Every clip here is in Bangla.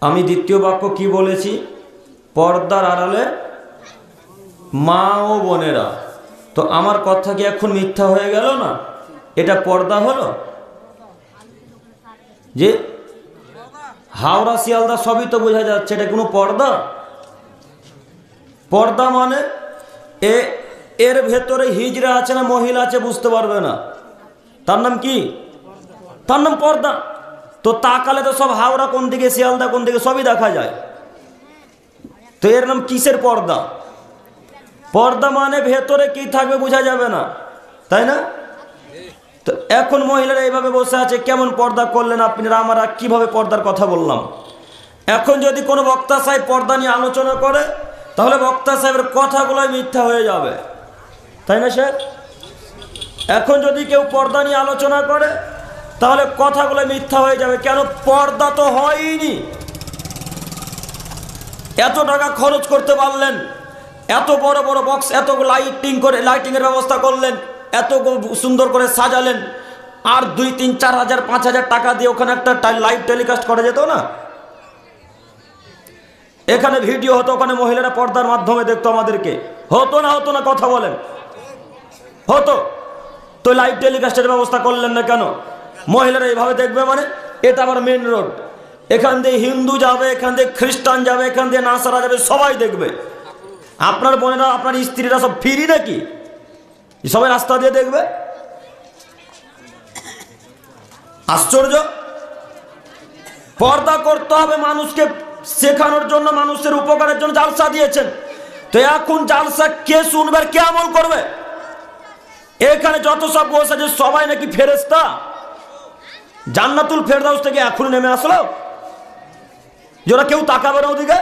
আমি দ্বিতীয় বাক্য কি বলেছি? পর্দার আড়ালে মা ও বোনেরা। তো আমার কথা কি এখন মিথ্যা হয়ে গেল না? এটা পর্দা হলো যে হাওড়া শিয়ালদা সবই তো বোঝা যাচ্ছে, এটা কোনো পর্দা? পর্দা মানে এর ভেতরে হিজড়া আছে না মহিলা আছে বুঝতে পারবে না, তার নাম কি? তার নাম পর্দা। তো তাকালে তো সব হাওড়া কোন দিকে শিয়ালদা কোন দিকে সবই দেখা যায়, তো এর নাম কিসের পর্দা? পর্দা মানে ভেতরে কি থাকবে বোঝা যাবে না, তাই না? তো এখন মহিলারা এইভাবে বসে আছে, কেমন পর্দা করলেন আপনারা, আমরা কিভাবে পর্দার কথা বললাম। এখন যদি কোনো বক্তা সাহেব পর্দা নিয়ে আলোচনা করে তাহলে বক্তা সাহেবের কথাগুলোই মিথ্যা হয়ে যাবে, তাই না স্যার? এখন যদি কেউ পর্দা নিয়ে আলোচনা করে তাহলে কথাগুলো মিথ্যা হয়ে যাবে। কেন? পর্দা তো হয়নি। এত টাকা খরচ করতে পারলেন, এত বড় বড় বক্স, এত লাইটিংয়ের ব্যবস্থা করলেন, এত সুন্দর করে সাজালেন, আর 2, 3, 4 হাজার 5 হাজার টাকা দিয়ে ওখানে একটা লাইভ টেলিকাস্ট করা যেত না? এখানে ভিডিও হতো, ওখানে মহিলারা পর্দার মাধ্যমে দেখতো আমাদেরকে, হতো না? হতো না? কথা বলেন, হতো তো? লাইভ টেলিকাস্টের ব্যবস্থা করলেন না কেন? মহিলারা এইভাবে দেখবে মানে? এটা আমার মেন রোড, এখান দিয়ে হিন্দু যাবে, এখান দিয়ে খ্রিস্টান যাবে, এখান দিয়ে নাসারা যাবে, সবাই দেখবে। আপনার বোনেরা আপনার স্ত্রীরা সব ফ্রি নাকি? সবাই রাস্তা দিয়ে দেখবে? আশ্চর্য। পর্দা করতে হবে মানুষকে শেখানোর জন্য, মানুষের উপকারের জন্য জালসা দিয়েছেন। তো এখন জালসা কে শুনবে আর কে আমল করবে? এখানে যত সব বসে আছে সবাই নাকি ফেরেশতা, জান্নাতুল ফেরদাউস থেকে এখন নেমে আসলো, যারা কেউ তাকাবে না ওদিকে?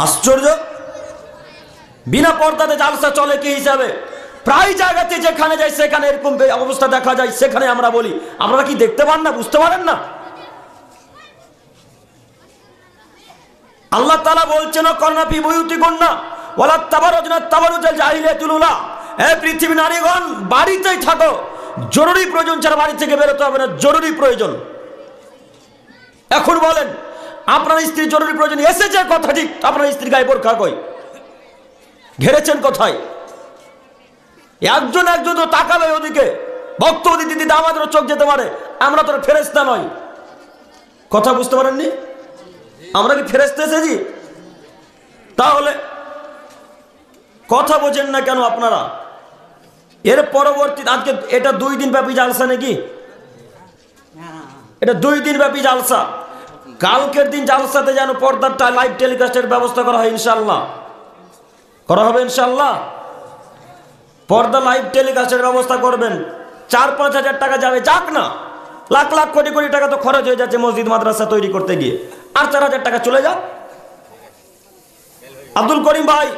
আশ্চর্য। বিনা পর্দাতে জালসা চলে কি হিসাবে? প্রায় জায়গাতে যেখানে যাই সেখানে এরকম অবস্থা দেখা যায়। সেখানে আমরা বলি, আপনারা কি দেখতে পান না, বুঝতে পারেন না? আল্লাহ তাআলা বলছেন, করনা ফি বুয়ুতিকুন্না ওয়ালা তাবারুজনা তাবারুজাল জাহিলিয়াতুল উলা। হে পৃথিবী নারীগণ, বাড়িতেই থাকো, জরুরি প্রয়োজন ছাড়া বাড়ি থেকে বেরোতে হবে না, জরুরি প্রয়োজন। এখন বলেন, আপনার স্ত্রীর জরুরি প্রয়োজন এসেছে, কথা ঠিক, আপনার স্ত্রী গায়ে বোরকা কই, ঘেরেছেন কোথায়? একজন তো তাকাবে ওদিকে, বক্তব্য দিতে দিতে আমাদেরও চোখ যেতে পারে। আমরা তো ফেরেশতা নই, কথা বুঝতে পারেননি? আমরা কি ফেরেশতা এসেছি? তাহলে কথা বোঝেন না কেন আপনারা? এর পরবর্তী আজকে এটা 2 দিন ব্যাপী জালসা নাকি? এটা 2 দিন ব্যাপী জালসা। কালকের দিন জালসাতে যেন পর্দাটা লাইভ টেলিকাস্টের ব্যবস্থা করা হয়, ইনশাআল্লাহ করা হবে, ইনশাআল্লাহ। পর্দা লাইভ টেলিকাস্টের ব্যবস্থা করবেন। 4-5 হাজার টাকা যাবে, যাক না, লাখ লাখ কোটি কোটি টাকা তো খরচ হয়ে যাচ্ছে মসজিদ মাদ্রাসা তৈরি করতে গিয়ে, আর 4 হাজার টাকা চলে যাক। আব্দুল করিম ভাই,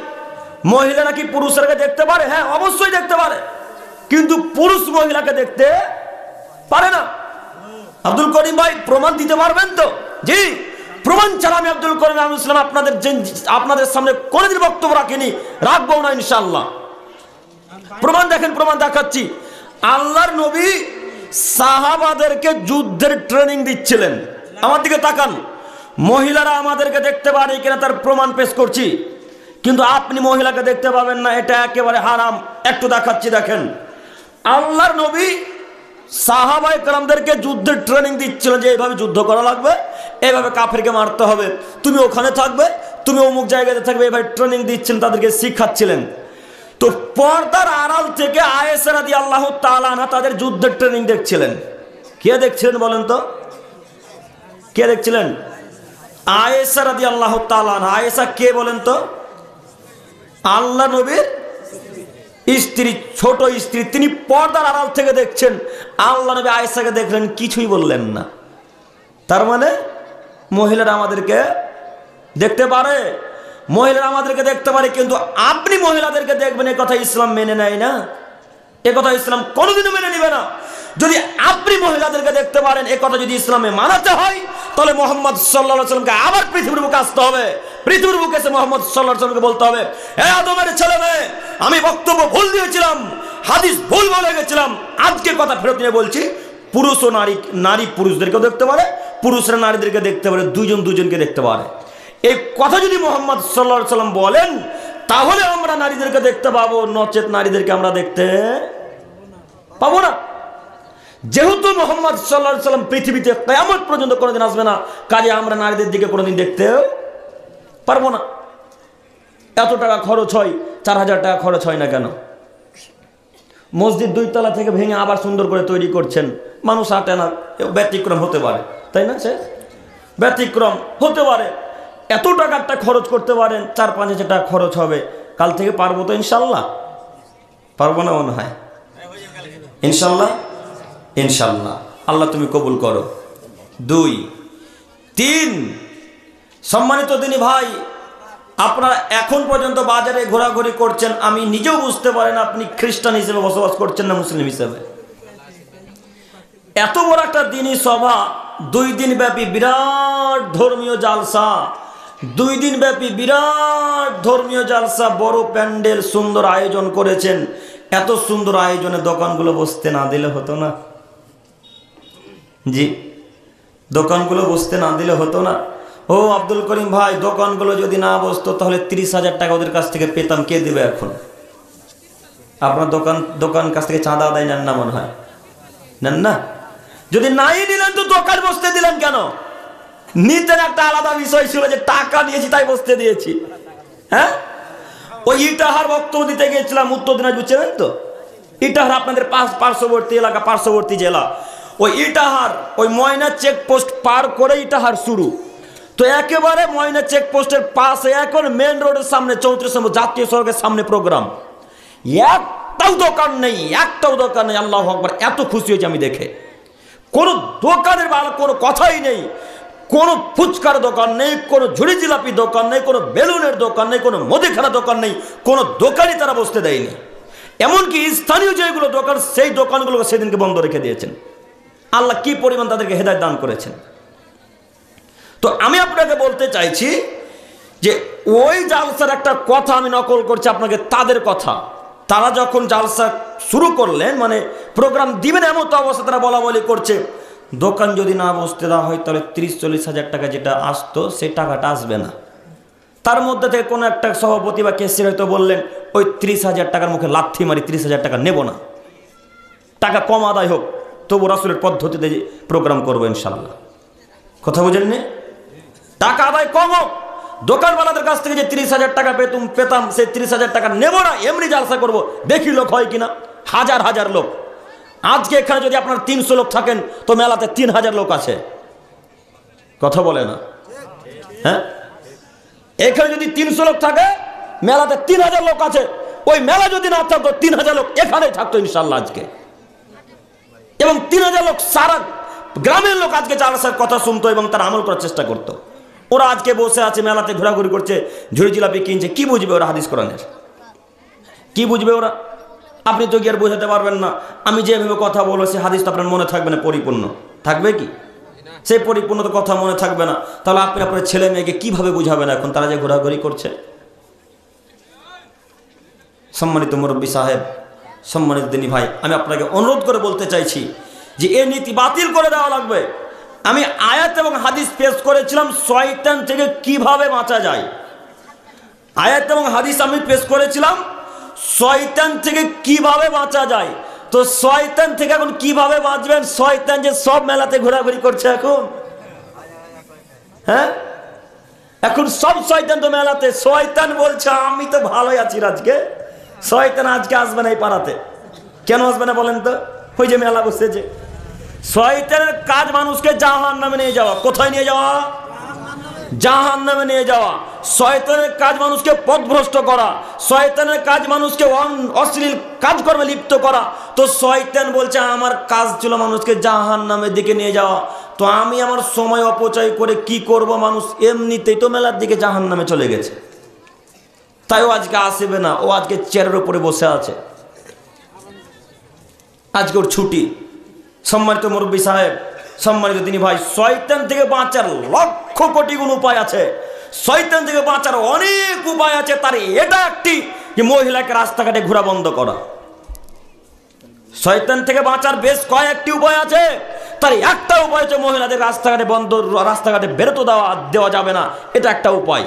মহিলারা কি পুরুষেরকে দেখতে পারে? হ্যাঁ, অবশ্যই দেখতে পারে, কিন্তু পুরুষ মহিলাকে দেখতে পারে না। আব্দুল করিম ভাই প্রমাণ দিতে পারবেন তো? জি, প্রমাণ ছাড়া আমি আব্দুল করিম ইসলাম আপনাদের সামনে কোনদিন বক্তব্য রাখিনি, রাখবো না ইনশাআল্লাহ। প্রমাণ দেখেন, প্রমাণ দেখাচ্ছি। আল্লাহর নবী সাহাবাদেরকে যুদ্ধের ট্রেনিং দিচ্ছিলেন। আমার দিকে তাকান, মহিলারা আমাদেরকে দেখতে পারে কিনা তার প্রমাণ পেশ করছি, কিন্তু আপনি মহিলাকে দেখতে পাবেন না, এটা একেবারে হারাম। একটু দেখাচ্ছি, দেখেন। আল্লাহর নবী সাহাবায়ে কেরামদেরকে যুদ্ধের ট্রেনিং দিচ্ছিলেন যে এইভাবে যুদ্ধ করা লাগবে, এইভাবে কাফেরকে মারতে হবে, তুমি ওখানে থাকবে, তুমি অমুক জায়গাতে থাকবে, এইভাবে ট্রেনিং দিচ্ছিলেন, তাদেরকে শিখাচ্ছিলেন। তো পর্দার আড়াল থেকে আয়েশা রাদিয়াল্লাহু তাআলা আনহা তাদের যুদ্ধের ট্রেনিং দেখছিলেন। কে দেখছিলেন বলেন তো? কে দেখছিলেন? আয়েশা রাদিয়াল্লাহু তাআলা আনহা। আয়েশা কে বলেন তো? আল্লাহ নবীর স্ত্রী, ছোট স্ত্রী। তিনি পর্দার আড়াল থেকে দেখছেন। আল্লাহ নবী আয়েশাকে দেখলেন, কিছুই বললেন না। তার মানে মহিলারা আমাদেরকে দেখতে পারে, মহিলারা আমাদেরকে দেখতে পারে, কিন্তু আপনি মহিলাদেরকে দেখবেন, এ কথা ইসলাম মেনে নেয় না, এ কথা ইসলাম কোনোদিনও মেনে নেবে না। যদি আপনি মহিলাদেরকে দেখতে পারেন, এ কথা যদি ইসলামে মানাতে হয়, তাহলে মোহাম্মদ সাল্লাল্লাহু আলাইহি ওয়াসাল্লামকে আবার পৃথিবীর বুকে আসতে হবে। পৃথিবীর বুকে এসে মোহাম্মদ সাল্লাল্লাহু আলাইহি ওয়াসাল্লামকে বলতে হবে, হে আদমের ছেলে মেয়ে, আমি বক্তব্য ভুল দিয়েছিলাম, হাদিস ভুল বলে গেছিলাম, আজকে কথা ফেরত নিয়ে বলছি, পুরুষ ও নারী, নারী পুরুষদেরকেও দেখতে পারে, পুরুষরা নারীদেরকে দেখতে পারে, দুজন দুজনকে দেখতে পারে। এই কথা যদি মোহাম্মদ সাল্লাল্লাহু আলাইহি সাল্লাম বলেন তাহলে আমরা নারীদেরকে দেখতে পাবো, নচেত নারীদেরকে আমরা দেখতে পাবো না। যেহেতু মোহাম্মদ সাল্লাল্লাহু আলাইহি সাল্লাম পৃথিবীতে কিয়ামত পর্যন্ত কোনোদিন আসবে না, কাজে আমরা নারীদের দিকে কোনোদিন দেখতে পারবো না। এত টাকা খরচ হয়, 4000 টাকা খরচ হয় না কেন? মসজিদ 2 তলা থেকে ভেঙে আবার সুন্দর করে তৈরি করছেন, মানুষ আটে না, ব্যতিক্রম হতে পারে, তাই না? সে ব্যতিক্রম হতে পারে। এত টাকাটা খরচ করতে পারেন, 4-5 হাজার টাকা খরচ হবে, কাল থেকে পারবো তো ইনশাল্লাহ? পারবো না মনে হয়? ইনশাল্লাহ, ইনশাল্লাহ। আল্লাহ তুমি কবুল করো। 2, 3, সম্মানিত দিনী ভাই, আপনারা এখন পর্যন্ত বাজারে ঘোরাঘুরি করছেন, আমি নিজেও বুঝতে পারেন আপনি খ্রিস্টান হিসেবে বসবাস করছেন না মুসলিম হিসেবে। এত বড় একটা দিনী সভা, 2 দিন ব্যাপী বিরাট ধর্মীয় জালসা, 2 দিন ব্যাপী বিরাট ধর্মীয় জালসা, বড় প্যান্ডেল, সুন্দর আয়োজন করেছেন। এত সুন্দর আয়োজনে দোকানগুলো বসতে না দিলে হতো না? জি, দোকানগুলো বসতে না দিলে হতো না? ও আব্দুল করিম ভাই, দোকানগুলো যদি না বসতো তাহলে 30,000 টাকা ওদের কাছ থেকে পেতাম, কে দেবে এখন? আপনার দোকান কাছ থেকে চাঁদা আদায় নেন না মনে হয়? নেন না? যদি নাই নিলেন তো দোকান বসতে দিলেন কেন? নিতেন, একটা আলাদা বিষয় ছিল যে টাকা নিয়েছি তাই বসতে দিয়েছি। হ্যাঁ, ওই ইটাহার বক্তব্য দিতে গিয়েছিলাম, উত্তর দিনাজপুর, চেনেন তো? ইটাহার আপনাদের পার্শ্ববর্তী এলাকা, পার্শ্ববর্তী জেলা। ওই ইটাহার, ওই ময়না চেকপোস্ট পার করে ইটাহার শুরু, তো একেবারে ময়না চেকপোস্টের পাশে এখন মেন রোডের সামনে 34 নম্বর জাতীয় সড়কের সামনে প্রোগ্রাম। একটাও দোকান নেই, একটাও দোকান নেই। আল্লাহু আকবার, এত খুশি হয়েছে আমি দেখে। কোনো দোকানের ভালো কোনো কথাই নেই, কোনো ফুচকার দোকান নেই, কোনো ঝুড়ি জিলাপি দোকান নেই, কোনো বেলুনের দোকান নেই, কোনো মুদিখানা দোকান নেই, কোনো দোকানই তারা বসতে দেয়নি। এমনকি স্থানীয় যেগুলো দোকান, সেই দোকানগুলোকে সেদিনকে বন্ধ রেখে দিয়েছেন। আল্লাহ কি পরিমাণ তাদেরকে হেদায়েত দান করেছেন। তো আমি আপনাকে বলতে চাইছি যে ওই জালসার একটা কথা আমি নকল করছি আপনাকে, তাদের কথা। তারা যখন জালসা শুরু করলেন, মানে প্রোগ্রাম দিবেন এমন তো অবস্থা, তারা বলা বলি করছে দোকান যদি না বসতে দেওয়া হয় তাহলে 30-40 হাজার টাকা যেটা আসতো সেই টাকাটা আসবে না। তার মধ্যে থেকে কোনো একটা সভাপতি বা কেসির হয়তো বললেন ওই 30,000 টাকার মুখে লাথি মারি, 30,000 টাকা নেব না, টাকা কম আদায় হোক, তবু রাসূলের পদ্ধতিতে প্রোগ্রাম করবো ইনশাল্লাহ। কথা বুঝেননি? টাকা আদায় কম হোক, দোকানওয়ালাদের কাছ থেকে যে 30,000 টাকা পেতাম সেই 30,000 টাকা নেব না, এমনি জালসা করব, দেখি লোক হয় কিনা। হাজার হাজার লোক। আজকে এখানে যদি আপনার 300 লোক থাকেন তো মেলাতে 3,000 লোক আছে। কথা বলে না? হ্যাঁ, এখানে যদি 300 লোক থাকে মেলাতে 3,000 লোক আছে। ওই মেলা যদি না থাকতো 3,000 লোক এখানেই থাকতো ইনশাল্লাহ আজকে। এবং 3,000 লোক সারা গ্রামের লোক আজকে জালসার কথা শুনতো এবং তারা আমল করার চেষ্টা করতো। ওরা আজকে বসে আছে, মেলাতে ঘোরাঘুরি করছে, ঝুড়ি জিলাপি কিনছে। কি বুঝবে ওরা হাদিস কোরআনের? কি বুঝবে ওরা? আপনি তো গিয়ে আর বোঝাতে পারবেন না। আমি যেভাবে কথা বলবো সে হাদিস তো আপনার মনে থাকবে না, পরিপূর্ণ থাকবে কি? সেই পরিপূর্ণ তো কথা মনে থাকবে না, তাহলে আপনি আপনার ছেলে মেয়েকে কিভাবে বুঝাবেন এখন তারা যে ঘোরাঘুরি করছে? সম্মানিত মুরব্বী সাহেব, সম্মানিত দিনী ভাই, আমি আপনাকে অনুরোধ করে বলতে চাইছি যে এই নীতি বাতিল করে দেওয়া লাগবে। আমি আয়াত এবং হাদিস পেশ করেছিলাম শয়তান থেকে কিভাবে বাঁচা যায়। আয়াত এবং হাদিস আমি পেশ করেছিলাম শয়তান থেকে কিভাবে বাঁচা যায়। তো শয়তান থেকে এখন কিভাবে বাঁচবেন? শয়তান যে সব মেলাতে ঘোরাঘুরি করছে এখন। হ্যাঁ, এখন সব শয়তান তো মেলাতে। শয়তান বলছে আমি তো ভালোই আছি আজকে, শয়তান আজকে আসবে না এই পাড়াতে। কেন আসবে না বলেন তো? ওই যে মেলা বসেছে। শয়তানের কাজ মানুষকে জাহান্নামে নিয়ে যাওয়া। কোথায় নিয়ে যাওয়া? জাহান্নামে নিয়ে যাওয়া। শয়তানের কাজ মানুষকে পথভ্রষ্ট করা, শয়তানের কাজ মানুষকে অশ্লীল কাজকর্মে লিপ্ত করা। তো শয়তান বলছে আমার কাজ ছিল মানুষকে জাহান্নামের দিকে নিয়ে যাওয়া, তো আমি আমার সময় অপচয় করে কি করব? মানুষ এমনিতেই তো মেলার দিকে জাহান্নামে চলে গেছে, তাই ও আজকে আসবে না। ও আজকে চেয়ারের উপরে বসে আছে, আজকে ওর ছুটি। সম্মানিত মুরব্বী সাহেব, সম্মানিত দিনী ভাই, শয়তান থেকে বাঁচার লক্ষ কোটি গুণ উপায় আছে। শয়তান থেকে বাঁচার অনেক উপায় আছে। তার এটা একটি যে মহিলাকে রাস্তাঘাটে ঘোরা বন্ধ করা। শয়তান থেকে বাঁচার বেশ কয়েকটি উপায় আছে, তার একটা উপায় হচ্ছে মহিলাদের রাস্তাঘাটে বন্ধ, রাস্তাঘাটে বেরোতে দেওয়া যাবে না, এটা একটা উপায়।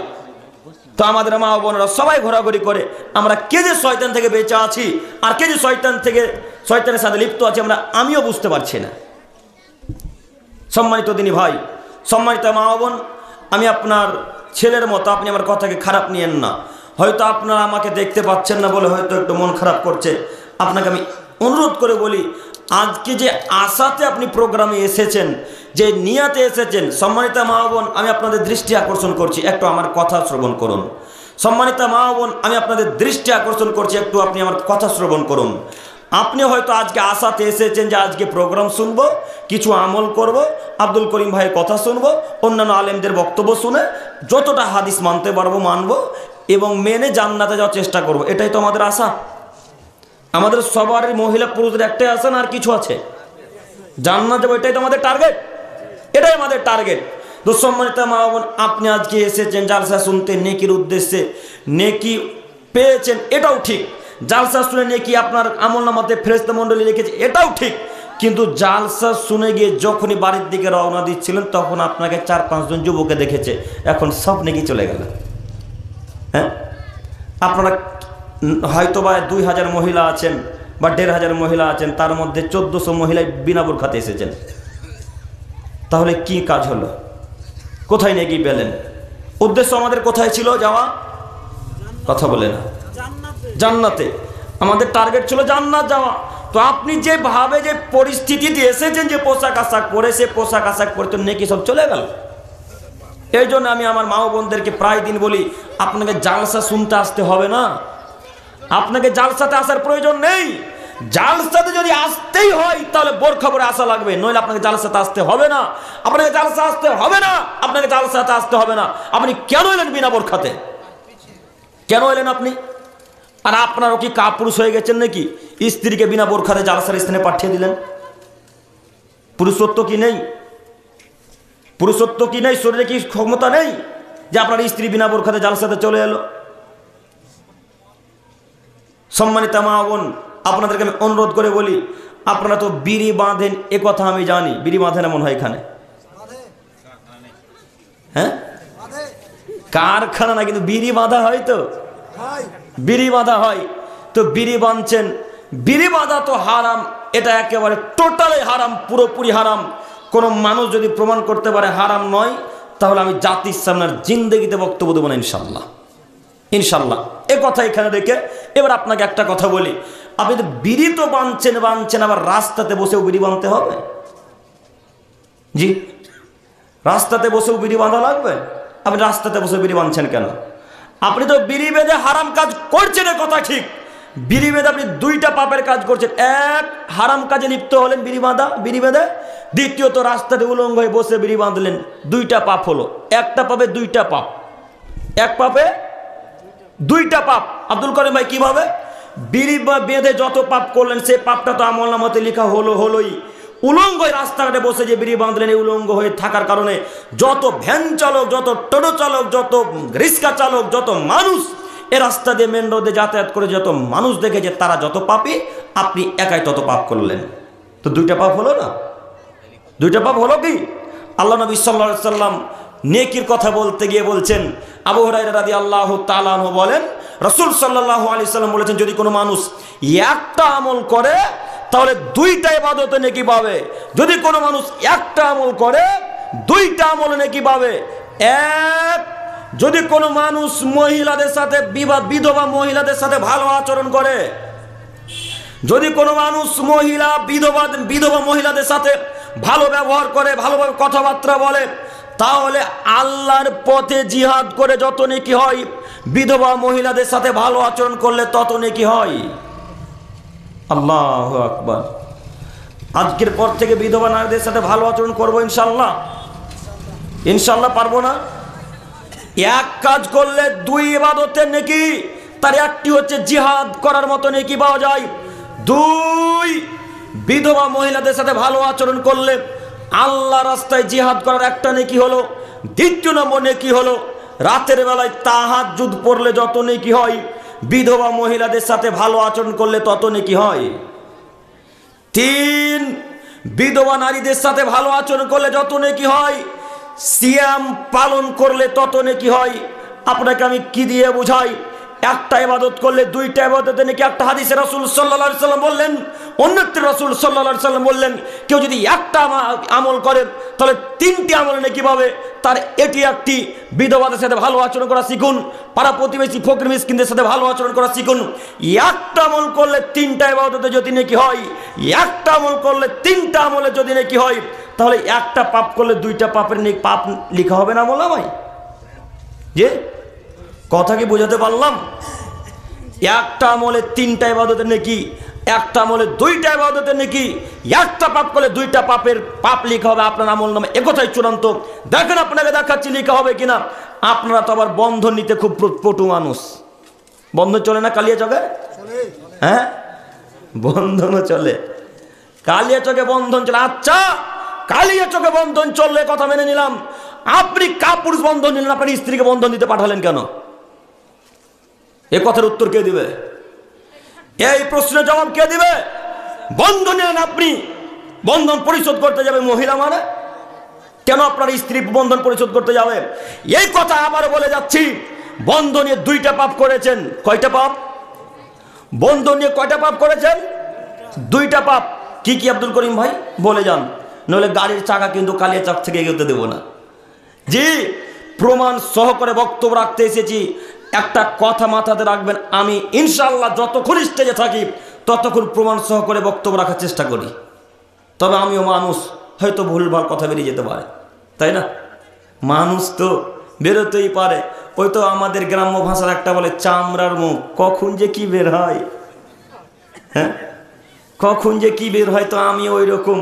তো আমাদের মা বোনেরা সবাই ঘোরাঘুরি করে, আমরা কে যে শয়তান থেকে বেঁচে আছি আর কে যে শয়তানের সাথে লিপ্ত আছে আমিও বুঝতে পারছি না। সম্মানিত দিনী ভাই, সম্মানিত মা বোন, আমি আপনার ছেলের মতো, আপনি আমার কথাকে খারাপ নিয়েন না। হয়তো আপনারা আমাকে দেখতে পাচ্ছেন না বলে হয়তো একটু মন খারাপ করছে। আপনাকে আমি অনুরোধ করে বলি, আজকে যে আশাতে আপনি প্রোগ্রামে এসেছেন, যে নিয়াতে এসেছেন, সম্মানিত মা বোন, আমি আপনাদের দৃষ্টি আকর্ষণ করছি, একটু আমার কথা শ্রবণ করুন। সম্মানিত মা বোন, আমি আপনাদের দৃষ্টি আকর্ষণ করছি, একটু আপনি আমার কথা শ্রবণ করুন। আপনি হয়তো আজকে আশাতে এসেছেন যে আজকে প্রোগ্রাম শুনবো, কিছু আমল করব, আব্দুল করিম ভাইয়ের কথা শুনবো, অন্যান্য আলেমদের বক্তব্য শুনে যতটা হাদিস মানতে পারবো মানবো এবং মেনে জান্নাতে যাওয়ার চেষ্টা করব। এটাই তো আমাদের আশা। আমাদের সবারই মহিলা পুরুষদের একটাই আশা না আর কিছু আছে? জান্নাত যাবো, এটাই তো আমাদের টার্গেট, এটাই আমাদের টার্গেট। তো সম্মানিত মা বোন, আপনি আজকে এসেছেন জালসা শুনতে নেকির উদ্দেশ্যে, নেকি পেয়েছেন, এটাও ঠিক। জালসা শুনে নেকি আপনার আমলনামাতে ফেরেশতা মণ্ডলী লিখেছে, এটাও ঠিক। কিন্তু জালসা শুনে গিয়ে যখনই বাড়ির দিকে রওনা দিচ্ছিলেন তখন আপনাকে 4-5 জন যুবকে দেখেছে, এখন সব নেকি চলে গেল। হ্যাঁ, আপনারা হয়তো বা 2000 মহিলা আছেন বা 1500 মহিলা আছেন, তার মধ্যে 1400 মহিলা বিনা বোরখাতে এসেছেন। তাহলে কি কাজ হলো? কোথায় নেকি পেলেন? উদ্দেশ্য আমাদের কোথায় ছিল যাওয়া? কথা বলে না, জান্নাতে। আমাদের টার্গেট ছিল জান্নাত যাওয়া। তো আপনি যেভাবে যে পরিস্থিতিতে এসেছেন, যে পোশাক আশাক পরে, সে পোশাক আশাক পরে তো নেকি সব চলে গেল। এই জন্য আমি আমার মা বোনদেরকে প্রায় দিন বলি, আপনাকে জালসা শুনতে আসতে হবে না, আপনাকে জালসাতে আসার প্রয়োজন নেই। জালসাতে যদি আসতেই হয় তাহলে বোরখা পরে আসা লাগবে, নইলে আপনাকে জালসাতে আসতে হবে না। আপনাকে জালসা আসতে হবে না, আপনাকে জালসাতে আসতে হবে না। আপনি কেন এলেন বিনা বোরখাতে? কেন এলেন আপনি? আর আপনারও কি কাপুরুষ হয়ে গেছেন নাকি স্ত্রীকে বিনা বোরখাতে জালসার স্থানে পাঠিয়ে দিলেন? পুরুষত্ব কি নেই? পুরুষত্ব কি নেই? শরীরে কি ক্ষমতা নেই যে আপনার স্ত্রী বিনা বোরখাতে জালসাতে চলে এলো? সম্মানিত মা বোন, আপনাদেরকে আমি অনুরোধ করে বলি, আপনারা তো বিড়ি বাঁধেন, এ কথা আমি জানি। বিড়ি বাঁধেন এমন হয় এখানে? হ্যাঁ, কারখানা না, কিন্তু বিড়ি বাঁধা হয়। তো বিড়ি বাঁধা হয়, তো বিড়ি বাঁধছেন। বিড়ি বাঁধা তো হারাম, এটা একেবারে টোটালি হারাম, পুরোপুরি হারাম। কোনো মানুষ যদি প্রমাণ করতে পারে হারাম নয়, তাহলে আমি জাতির সামনে জিন্দেগিতে বক্তব্য দেবো না, ইনশাল্লাহ। ইনশাল্লাহ এ কথা এখানে রেখে এবার আপনাকে একটা কথা বলি, আপনি তো বিড়ি তো বাঁধছেন, আবার রাস্তাতে বসেও বিড়ি বাঁধতে হবে? জি, রাস্তাতে বসেও বিড়ি বাঁধা লাগবে? আপনি রাস্তাতে বসে বিড়ি বাঁধছেন কেন? আপনি তো বিড়ি বেঁধে হারাম কাজ করছেন, এ কথা ঠিক। বিড়ি বেঁধে আপনি 2টা পাপের কাজ করছেন। এক, হারাম কাজে লিপ্ত হলেন বিড়ি বেঁধে। দ্বিতীয়ত, রাস্তাতে উলঙ্গ হয়ে বসে বিড়ি বাঁধলেন। 2টা পাপ হলো। একটা পাপে 2টা পাপ, এক পাপে 2টা পাপ। আব্দুল করিম ভাই, কিভাবে? বিড়ি বেঁধে যত পাপ করলেন সে পাপটা তো আমলনামাতে লেখা হলোই। উলঙ্গ হয়ে রাস্তাঘাটে বসে যে বিড়ি বাঁধলেন, এই উলঙ্গ হয়ে থাকার কারণে যত ভ্যান চালক, যত টোটো চালক, যত রিক্সা চালক, যত মানুষ এ রাস্তা দিয়ে মেন রোডে যাতায়াত করে যত মানুষ দেখেছে, তারা যত পাপী, আপনি একাই তত পাপ করলেন। তো 2টা পাপ হলো না? 2টা পাপ হলো কি? আল্লাহ নবী সাল্লাল্লাহু আলাইহি সাল্লাম নেকির কথা বলতে গিয়ে বলছেন, আবু হুরায়রা রাদিয়াল্লাহু তাআলা আনহু বলেন, রাসূল সাল্লাল্লাহু আলাইহি সাল্লাম বলেছেন, যদি কোনো মানুষ একটা আমল করে তাহলে 2টা ইবাদতে নেকি পাবে। যদি কোনো মানুষ একটা আমল করে 2টা আমলে নেকি পাবে। এক, যদি কোনো মানুষ মহিলাদের সাথে বিধবা মহিলাদের সাথে ভালো আচরণ করে, যদি কোনো মানুষ বিধবা মহিলাদের সাথে ভালো ব্যবহার করে, ভালোভাবে কথাবার্তা বলে, তাহলে আল্লাহর পথে জিহাদ করে যত নেকি হয়, বিধবা মহিলাদের সাথে ভালো আচরণ করলে তত নেকি হয়। আল্লাহু আকবার। আজকের পর থেকে বিধবা নারীদের সাথে ভালো আচরণ করবো ইনশাল্লাহ। ইনশাল্লাহ পারবো না? এক কাজ করলে 2 ইবাদতের নেকি, তার একটি হচ্ছে জিহাদ করার মতো নেকি পাওয়া যায়। 2, বিধবা মহিলাদের সাথে ভালো আচরণ করলে আল্লাহ রাস্তায় জিহাদ করার একটা নেকি হলো। 2 নম্বর নেকি হলো, রাতের বেলায় তাহাজ্জুদ পড়লে যত নেকি হয়, বিধবা মহিলাদের সাথে ভালো আচরণ করলে তত নেকি হয়। 3, বিধবা নারীদের সাথে ভালো আচরণ করলে যত নেকি হয়, সিয়াম পালন করলে তত নেকি হয়। আপনাকে আমি কি দিয়ে বুঝাই? একটা ইবাদত করলে 2টা ইবাদতে নাকি একটা হাদিসে রাসূল সাল্লাল্লাহু আলাইহি সাল্লাম বললেন, অন্যত্র রাসূল সাল্লাল্লাহু আলাইহি সাল্লাম বললেন, কেউ যদি একটা আমল করে তাহলে 3টি আমল নাকি পাবে। তার এটি একটি, বিধবাদের সাথে ভালো আচরণ করা শিখুন, পাড়া প্রতিবেশী ফকির মিসকিনদের সাথে ভালো আচরণ করা শিখুন। একটা আমল করলে 3টা ইবাদতে যদি নাকি হয়, একটা আমল করলে 3টা আমলে যদি নাকি হয়, তাহলে একটা পাপ করলে 2টা পাপের নেকি পাপ লেখা হবে না মোলামাই? যে কথা কি বোঝাতে পারলাম? একটা আমলে 3টা ইবাদতের নেকি, একটা আমলে 2টা ইবাদতের নেকি, একটা পাপ করলে 2টা পাপের পাপ লেখা হবে আপনার আমল নামে। একথাই চূড়ান্ত। দেখেন আপনাকে দেখাচ্ছি লেখা হবে কিনা। আপনারা তো আবার বন্ধন নিতে খুব পটু মানুষ। বন্ধন চলে না কালিয়াচকে? হ্যাঁ, বন্ধনও চলে, কালিয়াচকে বন্ধন চলে। আচ্ছা, কালিয়াচকে বন্ধন চললে কথা মেনে নিলাম, আপনি কাপুরুষ বন্ধন নিলেন, আপনার স্ত্রীকে বন্ধন দিতে পাঠালেন কেন? এ কথার উত্তর কে দিবে? এই প্রশ্নের জবাব কে দিবে? বন্ধন নিলেন আপনি, বন্ধন পরিশোধ করতে যাবে মহিলা মানে, কেন আপনার স্ত্রী বন্ধন পরিশোধ করতে যাবে? এই কথা আবার বলে যাচ্ছি, বন্ধন নিয়ে 2টা পাপ করেছেন। কয়টা পাপ? বন্ধন নিয়ে কয়টা পাপ করেছেন? 2টা পাপ। কি কি আব্দুল করিম ভাই বলে যান, নইলে গাড়ির চাকা কিন্তু কালিয়াচক থেকে এগোতে দেব না। জি, প্রমাণ সহকারে বক্তব্য রাখতে এসেছি। একটা কথা মাথাতে রাখবেন, আমি ইনশাআল্লাহ যতক্ষণ স্টেজে থাকি ততক্ষণ প্রমাণ সহকারে বক্তব্য রাখার চেষ্টা করি। তবে আমিও মানুষ, হয়তো ভুলভাল কথা বেরিয়ে যেতে পারে, তাই না? মানুষ তো বেরোতেই পারে। ওই তো আমাদের গ্রাম্য ভাষার একটা বলে, চামড়ার মুখ, কখন যে কি বের হয়, হ্যাঁ, কখন যে কি বের হয়। তো আমি ওই রকম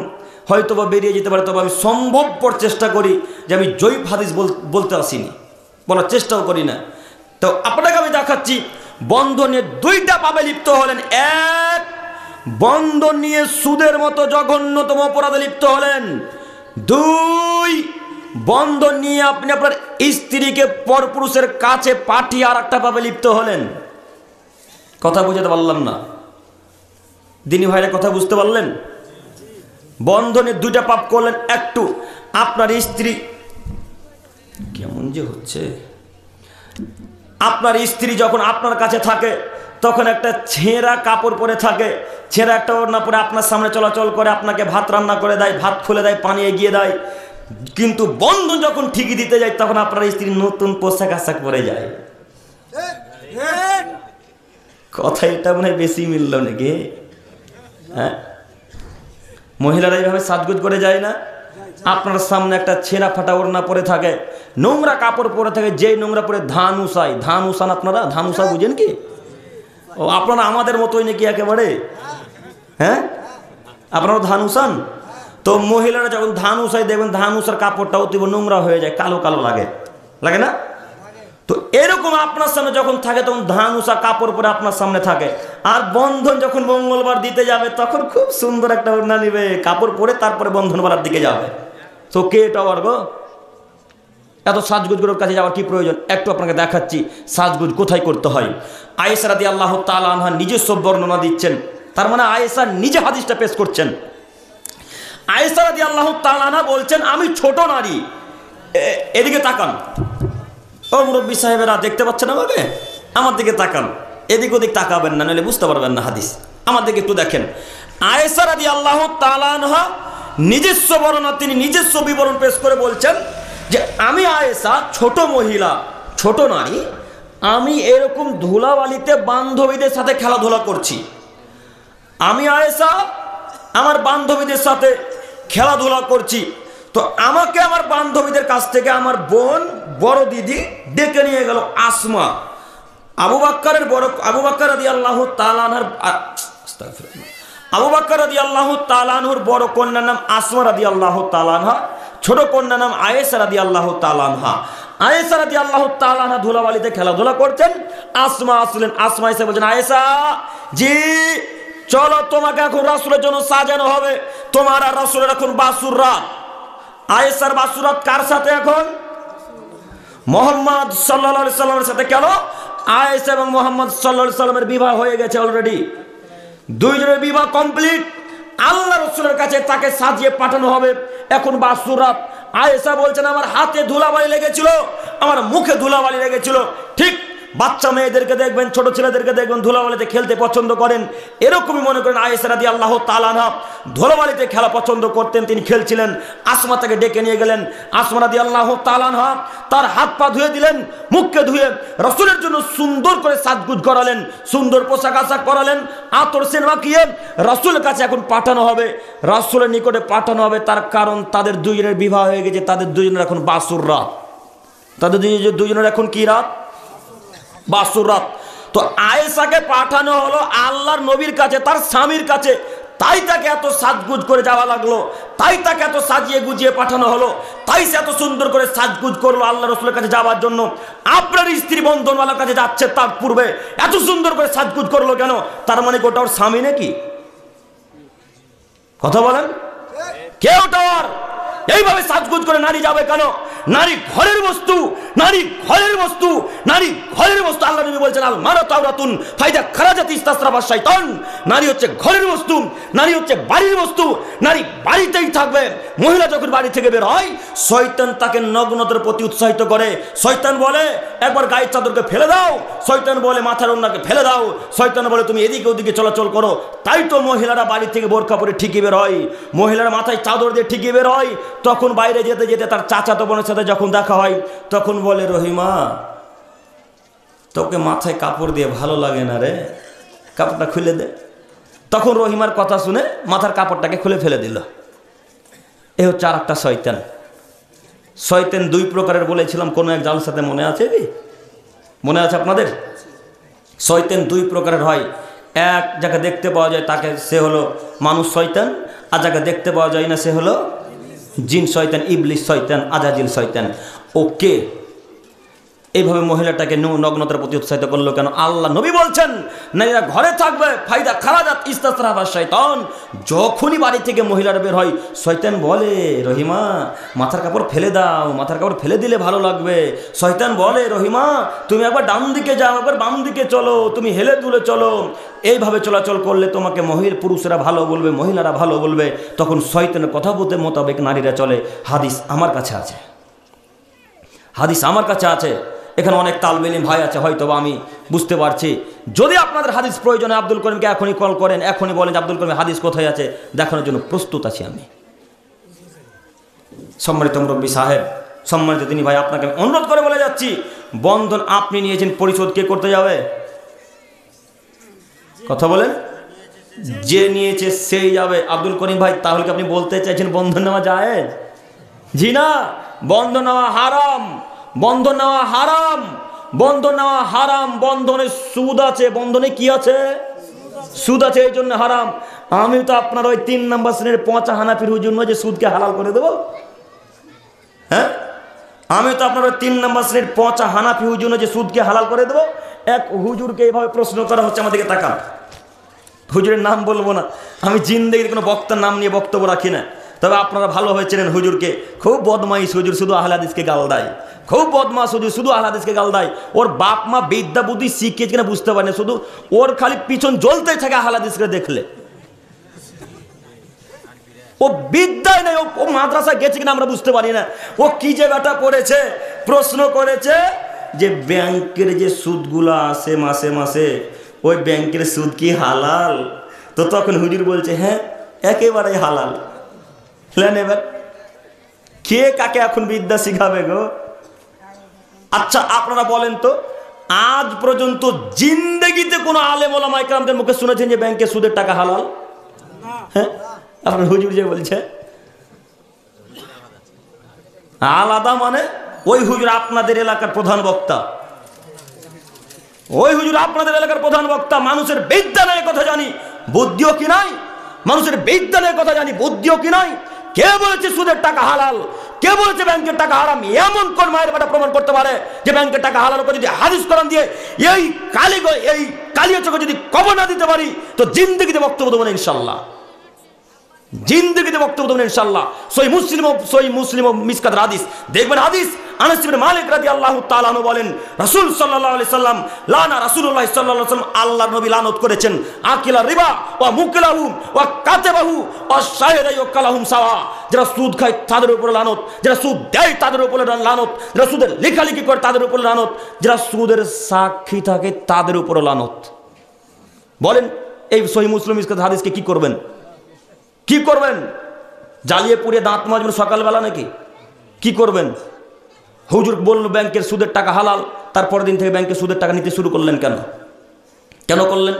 হয়তো বা বেরিয়ে যেতে পারে। তবে আমি সম্ভবপর চেষ্টা করি যে আমি জয়ীফ হাদিস বলতে আসিনি, বলার চেষ্টাও করি না। তো আপনাকে আমি দেখাচ্ছি, বন্ধন নিয়ে 2টা পাপে লিপ্ত হলেন। 1, বন্ধন নিয়ে সুদের মতো জঘন্যতম অপরাধে লিপ্ত হলেন। 2, বন্ধন নিয়ে আপনি আপনার স্ত্রীকে পরপুরুষের কাছে পাঠিয়ে আর একটা পাপে লিপ্ত হলেন। কথা বুঝাতে পারলাম না? দিনী ভাইরা কথা বুঝতে পারলেন? বন্ধনে 2টা পাপ করলেন। একটু আপনার স্ত্রী কেমন যে হচ্ছে, আপনার স্ত্রী যখন আপনার কাছে থাকে তখন একটা ছেঁড়া কাপড় পরে থাকে, ছেঁড়া একটা ওড়না পরে আপনার সামনে চলাচল করে, আপনাকে ভাত রান্না করে দেয়, ভাত খুলে দেয়, পানি এগিয়ে দেয়। কিন্তু বন্ধন যখন ঠিকই দিতে যায় তখন আপনার স্ত্রী নতুন পোশাক আশাক পরে যায়। কথা এটা মনে হয় বেশি মিলল নাকি? হ্যাঁ, মহিলারা এইভাবে সাজগোজ করে যায় না? আপনার সামনে একটা ছেঁড়া ফাটা ওড়না পরে থাকে, নোংরা কাপড় পরে থাকে, যেই নোংরা পরে ধান উসায়। ধান উসান আপনারা? ধান উসা বুঝেন কি? ও, আপনারা আমাদের মতোই নাকি একেবারে? হ্যাঁ, আপনারা ধান উসান? তো মহিলারা যখন ধান উসায় দেখবেন ধান উসার কাপড়টা অতি নোংরা হয়ে যায়, কালো কালো লাগে, লাগে না? তো এরকম আপনার সামনে যখন থাকে তখন ধান উসা কাপড় পরে আপনার সামনে থাকে। আর বন্ধন যখন মঙ্গলবার দিতে যাবে তখন খুব সুন্দর একটা ওড়না নিবে, কাপড় পরে তারপরে বন্ধন বলার দিকে যাবে। তো কে এটা গো? এত সাজগুজগুলোর কাছে যাওয়ার কি প্রয়োজন? একটু আপনাকে দেখাচ্ছি সাজগুজ কোথায় করতে হয়। আয়েশা রাদিয়াল্লাহু তাআলা আনহা নিজস্ব বর্ণনা দিচ্ছেন, তার মানে আয়েশা নিজে হাদিসটা পেশ করছেন। আয়েশা রাদিয়াল্লাহু তাআলা আনহা বলছেন, আমি ছোট নারী। এদিকে তাকান, ও মুরব্বী সাহেবেরা, দেখতে পাচ্ছেন আমাকে? আমার দিকে তাকান, এদিক ওদিক তাকাবেন না, নাহলে বুঝতে পারবেন না হাদিস। আমার দিকে একটু দেখেন। আয়েশা রাদিয়াল্লাহু তাআলা আনহা নিজস্ব বর্ণনা, তিনি নিজস্ব বিবরণ পেশ করে বলছেন যে আমি আয়েশা ছোট মহিলা, ছোট নারী, আমি এরকম ধুলাবালিতে বান্ধবীদের সাথে খেলাধুলা করছি। আমি আয়েশা আমার বান্ধবীদের সাথে খেলাধুলা করছি। তো আমাকে আমার বান্ধবীদের কাছ থেকে আমার বোন বড় দিদি ডেকে নিয়ে গেল আসমা। আবু বকর রাদিয়াল্লাহু তাআলা আনহার আবু বকর রাদিয়াল্লাহু তাআলা আনহুর বড় কন্যার নাম আসমা রাদিয়াল্লাহু তাআলা আনহা, ছোট কন্যার নাম আয়েশা রাদিয়াল্লাহু তাআলা আনহা। আয়েশা রাদিয়াল্লাহু তাআলা আনহা ধুলাবালিতে খেলাধুলা করছেন। আসমা আসলেন, আসমা এসে বলছেন, আয়েশা জি চলো, তোমাকে এখন রাসূলের জন্য সাজানো হবে। তোমার আর রাসূলের এখন বাসুর রাত। আয়েশার বাসুর রাত কার সাথে? এখন মুহাম্মদ সাল্লাল্লাহু আলাইহি সাল্লামের সাথে। কেন? আয়েশা এবং মুহাম্মদ সাল্লাল্লাহু আলাইহি সাল্লামের বিবাহ হয়ে গেছে অলরেডি, দুইজনের বিবাহ কমপ্লিট। আল্লাহ রসুলের কাছে তাকে সাজিয়ে পাঠানো হবে। এখন বাসুর রাত, আয়েশা বলছেন আমার হাতে ধুলাবালি লেগেছিল, আমার মুখে ধুলাবালি লেগেছিল। ঠিক বাচ্চা মেয়েদেরকে দেখবেন, ছোট ছেলেদেরকে দেখবেন ধুলাবালিতে খেলতে পছন্দ করেন, এরকমই মনে করেন আয়েশা রাদিয়াল্লাহু তাআলা আনহা ধুলাবালিতে খেলা পছন্দ করতেন, তিনি খেলছিলেন। আসমা তাকে ডেকে নিয়ে গেলেন। আসমা রাদিয়াল্লাহু তাআলা আনহা তার হাত পা ধুয়ে দিলেন, মুখকে ধুয়ে রাসূলের জন্য সুন্দর করে সাজগুজ করালেন, সুন্দর পোশাক আশাক পরালেন, আতর সেন মাখিয়ে রাসূলের কাছে এখন পাঠানো হবে, রাসূলের নিকটে পাঠানো হবে। তার কারণ তাদের দুইজনের বিবাহ হয়ে গেছে, তাদের দুইজনের এখন বাসুর রাত, তাদের দুইজনের এখন কি রাত? বাসুর রাত। তো আয়েশাকে পাঠানো হলো আল্লাহর নবীর কাছে, তার স্বামীর কাছে, তাই তাকে এত সাজগুজ করে যাওয়া লাগলো, তাই তাকে এত সাজিয়ে গুজিয়ে পাঠানো হলো, তাই সে এত সুন্দর করে সাজগুজ করলো আল্লাহ রসুলের কাছে যাওয়ার জন্য। আপনার স্ত্রী বন্ধনওয়ালার কাছে যাচ্ছে, তার পূর্বে এত সুন্দর করে সাজগুজ করলো কেন? তার মানে ওটা ওর স্বামী নাকি? কথা বলেন, কে ওটা ওর? এইভাবে সাজগুজ করে নারী যাবে কেন? নারী ঘরের বস্তু, নারী ঘরের বস্তু, নারী ঘরের বস্তু। আল্লাহ নবী বলছেন আল মারাতু আওরাতুন ফাইদা খারাজাত ইস্তাসরাবা শাইতান। নারী হচ্ছে ঘরের বস্তু, নারী হচ্ছে বাড়ির বস্তু, নারী বাড়িতেই থাকবে। মহিলা যখন বাড়ি থেকে বের হয়, শয়তান তাকে নগ্নতার প্রতি উৎসাহিত করে। শয়তান বলে একবার গায়ের চাদরকে ফেলে দাও, শয়তান বলে মাথার ওড়নাকে ফেলে দাও, শয়তান বলে তুমি এদিকে ওদিকে চলাচল করো। তাই তো মহিলারা বাড়ি থেকে বোরকা পরে ঠিকই বের হয়, মহিলারা মাথায় চাদর দিয়ে ঠিকই বের হয়। তখন বাইরে যেতে যেতে তার চাচাতো বোনের সাথে যখন দেখা হয়, তখন বলে রহিমা তোকে মাথায় কাপড় দিয়ে ভালো লাগে না রে, কাপড়টা খুলে দে। তখন রহিমার কথা শুনে মাথার কাপড়টাকে খুলে ফেলে দিল। এ হচ্ছে আর একটা শয়তান। শয়তান দুই প্রকারের বলেছিলাম কোন এক জালসাতে, মনে আছে কি? মনে আছে আপনাদের? শয়তান দুই প্রকারের হয়। এক যাকে দেখতে পাওয়া যায় তাকে, সে হলো মানুষ শয়তান, আর যাকে দেখতে পাওয়া যায় না সে হলো জিন শয়তান, ইবলিস শয়তান, আজাজিল শয়তান। ওকে এইভাবে মহিলাটাকে নগ্নতার প্রতি উৎসাহিত করলো কেন? আল্লাহ নবী বলছেন নারীরা ঘরে থাকবে, ফায়দা খারাজাত ইস্তাসরাবা শয়তান। যখনই বাড়ি থেকে মহিলারা বের হয়, শয়তান বলে রহিমা মাথার কাপড় ফেলে দাও, মাথার কাপড় ফেলে দিলে ভালো লাগবে। শয়তান বলে রহিমা তুমি একবার ডান দিকে যাও, একবার বাম দিকে চলো, তুমি হেলে দুলে চলো। এইভাবে চলাচল করলে তোমাকে পুরুষেরা ভালো বলবে, মহিলারা ভালো বলবে। তখন শয়তানের কথা বলতে মোতাবেক নারীরা চলে। হাদিস আমার কাছে আছে, হাদিস আমার কাছে আছে। এখানে অনেক তালবে ইলম ভাই আছে, হয়তো আমি বুঝতে পারছি। যদি আপনাদের হাদিস প্রয়োজনে আব্দুল করিমকে এখনই কল করেন, এখনই বলেন আব্দুল করিম হাদিস কোথায় আছে, দেখানোর জন্য প্রস্তুত আছি আমি। সম্মানিত মুরব্বী সাহেব, সম্মানিত তিনি ভাই, আপনাকে অনুরোধ করে বলে যাচ্ছি, বন্ধন আপনি নিয়েছেন, পরিশোধ কে করতে যাবে? কথা বলেন, যে নিয়েছে সেই যাবে। আব্দুল করিম ভাই, তাহলে কি আপনি বলতে চাইছেন বন্ধন নেওয়া জায়েজ? জি না, বন্ধন নেওয়া হারাম, বন্ধন নেওয়া হারাম, বন্ধন নেওয়া হারাম। বন্ধনে সুদ আছে, বন্ধনে কি আছে? সুদ আছে, এই জন্য হারাম। আমি তো আপনার ওই 3 নম্বর শ্রেণীর পচা হানাফির হুজুর নয় যে সুদকে হালাল করে দেবো। হ্যাঁ, আমি তো আপনার ওই 3 নম্বর শ্রেণীর পচা হানাফি হুজুর নয় যে সুদকে হালাল করে দেবো। এক হুজুরকে এইভাবে প্রশ্ন করা হচ্ছে, আমাদেরকে তাকান। হুজুরের নাম বলবো না, আমি জিন্দেগির কোনো বক্তার নাম নিয়ে বক্তব্য রাখি না। তবে আপনারা ভালো হয়েছিলেন হুজুরকে, খুব বদমাইশ হুজুর, শুধু আহলে হাদিসকে গাল দেয়, খুব বদমাশ হুজুর, শুধু আহলে হাদিসকে গাল দেয়। ওর বাপ মা বিদ্যা বুদ্ধি শিখিয়েছে কিনা বুঝতে পারে না, শুধু ওর খালি পিছন জ্বলতেই থাকে আহলে হাদিসকে দেখলে। ও বিদ্যায় নেই, ও মাদ্রাসা গেছে কিনা আমরা বুঝতে পারি না। ও কি যে ব্যাটা করেছে, প্রশ্ন করেছে যে ব্যাংকের যে সুদগুলো আসে মাসে মাসে, ওই ব্যাংকের সুদ কি হালাল? তো তখন হুজুর বলছে হ্যাঁ একেবারে হালাল। এবার কে কাকে এখন বিদ্যা শিখাবে গো? আচ্ছা আপনারা বলেন তো, আজ পর্যন্ত জিন্দেগিতে কোন আলেম ওলামা ইকরামদের মুখে শুনেছেন যে ব্যাংকে সুদের টাকা হালাল? হ্যাঁ, আপনার হুজুর যে বলছে আলাদা, মানে ওই হুজুর আপনাদের এলাকার প্রধান বক্তা, ওই হুজুর আপনাদের এলাকার প্রধান বক্তা। মানুষের বিদ্যালয়ের কথা জানি, বুদ্ধিও কি নাই? মানুষের বিদ্যালয়ের কথা জানি, বুদ্ধিও কি নাই? কে বলেছে সুদের টাকা হালাল? কে বলেছে ব্যাংকের টাকা হারাম? এমন কোন মায়ের বেটা প্রমাণ করতে পারে যে ব্যাংকের টাকা হালাল করে? যদি হাদিস কোরআন দিয়ে এই কালিয়া চোখে যদি কবর না দিতে পারি, তো জিন্দেগিতে বক্তব্য দেবো না ইনশাল্লাহ। জিন্দেগিতে বক্তব্য দেবেন ইনশাআল্লাহ। সহিহ মুসলিম ও মিশকাতের হাদিস দেখবেন। হাদিস আনাস ইবনে মালিক রাদিয়াল্লাহু তাআলা আনহু বলেন, রাসূল সাল্লাল্লাহু আলাইহি সাল্লাম লানা রাসূলুল্লাহ সাল্লাল্লাহু আলাইহি সাল্লাম, আল্লাহর নবী লানত করেছেন আকিলা রিবা ওয়া মুকিলাহু ওয়া কাতাবাহু ওয়া শাহিদা ইয়াকালাহুম সাওয়া। যারা সুদ খায় তাদের উপরে লানত, যারা সুদ দেয় তাদের উপরে লানত, যারা সুদের লেখালেখি করে তাদের উপরে লানত, যারা সুদের সাক্ষী থাকে তাদের উপরে লানত। বলেন এই সহিহ মুসলিম মিশকাতের হাদিসকে কি করবেন? কি করবেন? জ্বালিয়ে পুড়িয়ে দাঁত মাজবেন সকালবেলা নাকি? কি করবেন? হুজুর বলল ব্যাংকের সুদের টাকা হালাল, তারপরের দিন থেকে ব্যাংকের সুদের টাকা নিতে শুরু করলেন কেন? কেন করলেন?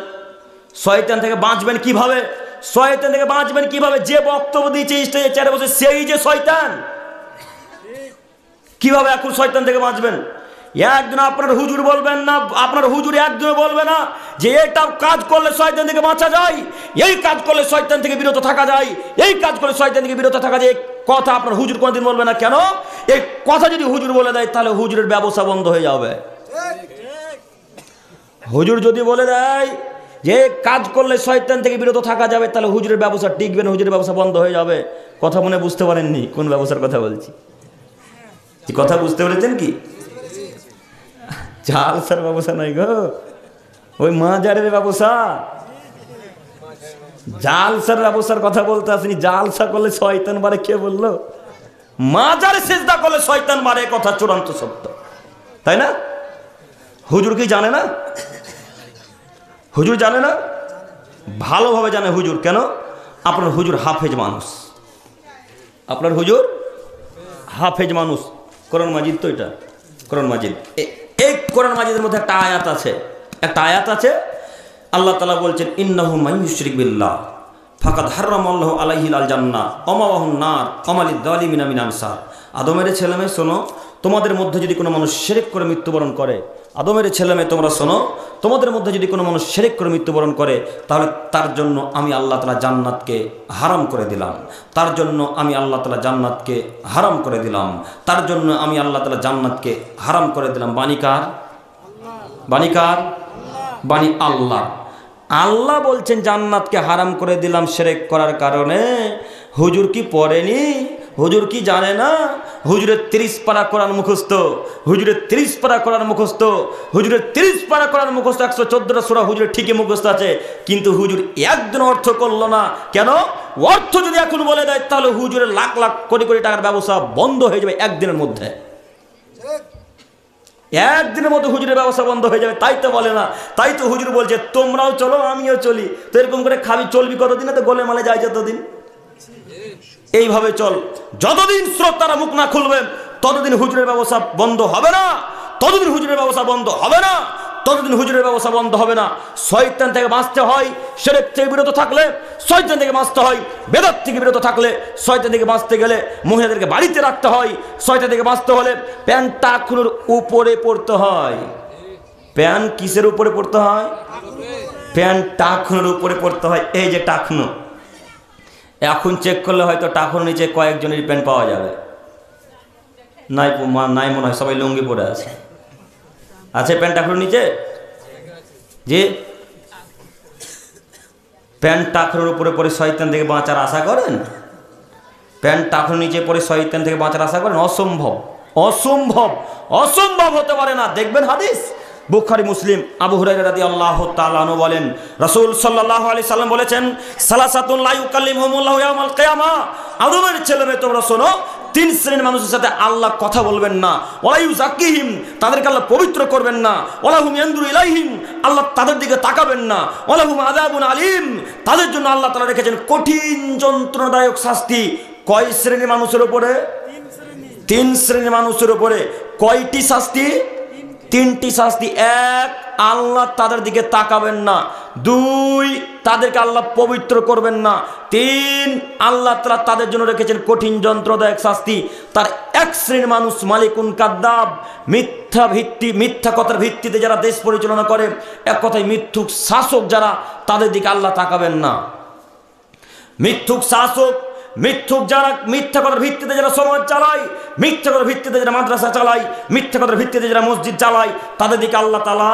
শয়তান থেকে বাঁচবেন কিভাবে? শয়তান থেকে বাঁচবেন কিভাবে? যে বক্তব্য দিয়েছে স্টেজে 4 বছর সেই যে শয়তান। কিভাবে এখন শয়তান থেকে বাঁচবেন? একদিন আপনার হুজুর বলবেন না, আপনার হুজুর একদিনও বলবে না যে এটা কাজ করলে শয়তান থেকে বাঁচা যায়, এই কাজ করলে শয়তান থেকে বিরত থাকা যায়, এই কাজ করলে শয়তান থেকে বিরত থাকা যায়। কথা আপনার হুজুর কোনদিন বলবে না। কেন? এই কথা যদি হুজুর বলে দেয় তাহলে হুজুরের ব্যবসা বন্ধ হয়ে যাবে। হুজুর যদি বলে দেয় যে কাজ করলে শয়তান থেকে বিরত থাকা যাবে, তাহলে হুজুরের ব্যবসা টিকবে না, হুজুরের ব্যবসা বন্ধ হয়ে যাবে। কথা মনে বুঝতে পারেননি কোন ব্যবসার কথা বলছি? কথা বুঝতে পেরেছেন কি? জালসার ব্যবসা নয় গো, ওই মাজারের ব্যবসা। জালসার ব্যবসার কথা বলতে আসেনি। জালসা করলে শয়তান মারে কে বললো? মাজারে সেজদা করলে শয়তান মারে, কথা চূড়ান্ত সত্য, তাই না? হুজুর কি জানে না? হুজুর জানে না? ভালোভাবে জানে হুজুর। কেন? আপনার হুজুর হাফেজ মানুষ, আপনার হুজুর হাফেজ মানুষ। কোরআন মাজিদ তো এটা, কোরআন মাজিদ। এই কোরআন মাজিদের মধ্যে একটা আয়াত আছে, একটা আয়াত আছে আল্লাহ তাআলা বলছেন ইন্নাহু মান ইউশরিক বিল্লাহ ফাকাদ হারামাল্লাহু আলাইহিল জান্নাহ ওয়া মাওয়াহুন নার ওয়া মা লিয-যালিমিনা মিন আনসার। আদমের ছেলেমেয়ে শোনো, তোমাদের মধ্যে যদি কোনো মানুষ শিরক করে মৃত্যুবরণ করে, আদমের ছেলেমেয়ে তোমরা শোনো, তোমাদের মধ্যে যদি কোনো মানুষ শিরক করে মৃত্যুবরণ করে তাহলে তার জন্য আমি আল্লাহ তাআলা জান্নাতকে হারাম করে দিলাম, তার জন্য আমি আল্লাহ তাআলা জান্নাতকে হারাম করে দিলাম, তার জন্য আমি আল্লাহ তাআলা জান্নাতকে হারাম করে দিলাম। বাণী কার? বাণী কার? বাণী আল্লাহ। আল্লাহ বলছেন জান্নাতকে হারাম করে দিলাম শিরক করার কারণে। হুজুর কি পড়েনি? হুজুর কি জানে না? হুজুরের 30 পারা কোরআন মুখস্থ, হুজুরের 30 পারা কোরআন মুখস্থ, হুজুরের 30 পারা কোরআন মুখস্থ, 114টা সূরা হুজুরের ঠিকই মুখস্থ আছে, কিন্তু হুজুর একদিন অর্থ করলো না। কেন? অর্থ যদি এখন বলে দেয় তাহলে হুজুরের লাখ লাখ কোটি কোটি টাকার ব্যবসা বন্ধ হয়ে যাবে একদিনের মধ্যে। একদিনের মধ্যে হুজুরের ব্যবসা বন্ধ হয়ে যাবে। তাই তো বলে না, তাই তো হুজুর বলছে তোমরাও চলো আমিও চলি। তো এরকম করে খাবি চলবি কতদিনে? তো গোলে মালে যায় যতদিন। এইভাবে চল, যতদিন শ্রোতারা মুখ না খুলবেন ততদিন হুজুরের ব্যবসা বন্ধ হবে না, ততদিন হুজুরের ব্যবসা বন্ধ হবে না, ততদিন হুজুরের ব্যবসা বন্ধ হবে না। শয়তান থেকে বাঁচতে হয়, শিরক থেকে বিরত থাকলে শয়তান থেকে বাঁচতে হয়, বেদাত থেকে বিরত থাকলে শয়তান থেকে বাঁচতে গেলে মহিলাদেরকে বাড়িতে রাখতে হয়, শয়তান থেকে বাঁচতে হলে প্যান্ট টাকনুর উপরে পড়তে হয়। প্যান্ট কিসের উপরে পড়তে হয়? প্যান্ট টাকনুর উপরে পড়তে হয়। এই যে টাকনু, এখন চেক করলে হয়তো টাকনুর নিচে কয়েকজনের প্যান্ট পাওয়া যাবে। নাই নাই মনে হয়, সবাই লুঙ্গি পরে আছে। আছে প্যান্ট টাকনুর নিচে? যে প্যান্ট টাকনুর উপরে পরে শয়তান থেকে বাঁচার আশা করেন? প্যান্ট টাকনুর নিচে পরে শয়তান থেকে বাঁচার আশা করেন? অসম্ভব, অসম্ভব, অসম্ভব হতে পারে না। দেখবেন হাদিস বুখারী মুসলিম, আবু হুরায়রা রাদিয়াল্লাহু তাআলা আনহু বলেন রাসূল সাল্লাল্লাহু আলাইহি সাল্লাম বলেছেন সালাসাতুন লা ইউকাল্লিমুহুমুল্লাহু ইয়াওমাল কিয়ামা। আদমের ছেলেমেয়ে তোমরা শোনো, 3 শ্রেণীর মানুষের সাথে আল্লাহ কথা বলবেন না। ওয়ালা ইউযাক্কিহিম, তাদেরকে আল্লাহ পবিত্র করবেন না। ওয়ালা হুম ইয়ানদুরু ইলাইহিম, আল্লাহ তাদের দিকে তাকাবেন না। ওয়ালা হুম আযাবুন আলীম, তাদের জন্য আল্লাহ তাআলা রেখেছেন কঠিন যন্ত্রণাদায়ক শাস্তি। কয় শ্রেণীর মানুষের উপরে? 3 শ্রেণীর মানুষের উপরে। কয়টি শাস্তি? 3টি শাস্তি। 1, আল্লাহ তাদের দিকে তাকাবেন না। 2, তাদেরকে আল্লাহ পবিত্র করবেন না। 3, আল্লাহ তাআলা তাদের জন্য রেখেছেন কঠিন যন্ত্রদায়ক শাস্তি। তার 1 শ্রেণীর মানুষ মালিকুন কাদ্দাব, মিথ্যা কথার ভিত্তিতে যারা দেশ পরিচালনা করে, এক কথায় মিথ্যুক শাসক যারা, তাদের দিকে আল্লাহ তাকাবেন না। মিথ্যুক শাসক, মিথ্যুক যারা, মিথ্যা কথার ভিত্তিতে যারা সমাজ চালায়, মিথ্যা কথার ভিত্তিতে যারা মাদ্রাসা চালায়, মিথ্যা কথার ভিত্তিতে যারা মসজিদ চালায়, তাদের দিকে আল্লাহ তাআলা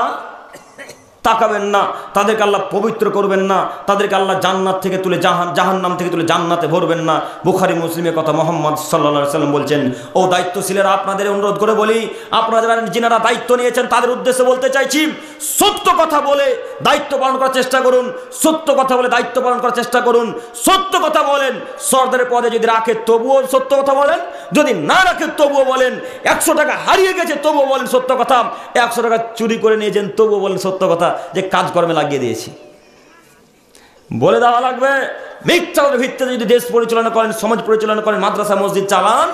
তাকাবেন না, তাদেরকে আল্লাহ পবিত্র করবেন না, তাদেরকে আল্লাহ জান্নাত থেকে তুলে জাহান্নাম থেকে তুলে জান্নাতে ভরবেন না। বুখারী মুসলিমের কথা মুহাম্মদ সাল্লাল্লাহু আলাইহি সাল্লাম বলছেন। ও দায়িত্বশীলেরা, আপনাদের অনুরোধ করে বলি, আপনারা যিনারা দায়িত্ব নিয়েছেন তাদের উদ্দেশ্যে বলতে চাইছি, সত্য কথা বলে দায়িত্ব পালন করার চেষ্টা করুন, সত্য কথা বলে দায়িত্ব পালন করার চেষ্টা করুন। সত্য কথা বলেন, সর্দারের পদে যদি রাখে তবুও সত্য কথা বলেন, যদি না রাখে তবুও বলেন। 100 টাকা হারিয়ে গেছে তবুও বলেন সত্য কথা, 100 টাকা চুরি করে নিয়েছেন তবুও বলেন সত্য কথা, যে কাজকর্মে লাগিয়ে দিয়েছি। বলে দেওয়া লাগবে। মিথ্যার ভিত্তিতে যদি দেশ পরিচালনা করেন, সমাজ পরিচালনা করেন, মাদ্রাসা মসজিদ চালান,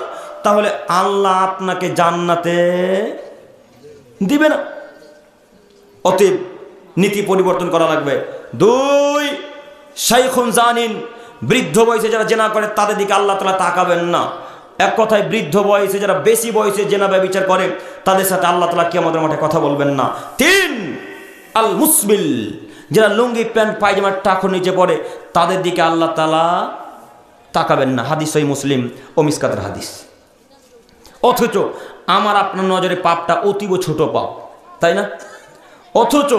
তাহলে আল্লাহ আপনাকে জান্নাতে দিবে না। অতএব নীতি পরিবর্তন করা লাগবে। 2, শাইখুন জানিন, বৃদ্ধ বয়সে যারা জেনা করে তাদের দিকে আল্লাহ তাআলা তাকাবেন না। এক কথায় বৃদ্ধ বয়সে যারা বেশি বয়সে জেনা ব্যভিচার করে তাদের সাথে আল্লাহ তাআলা কিয়ামতের মাঠে কথা বলবেন না। 3, আল মুসবিল, যারা লুঙ্গি প্যান্ট পায়জামার টাকর নিচে পড়ে তাদের দিকে আল্লাহ তাআলা তাকাবেন না। হাদিস সহিহ মুসলিম ও মিসকাতের হাদিস। অথচ আমার আপনার নজরে পাপটা অতীব ছোট পাপ, তাই না? অথচ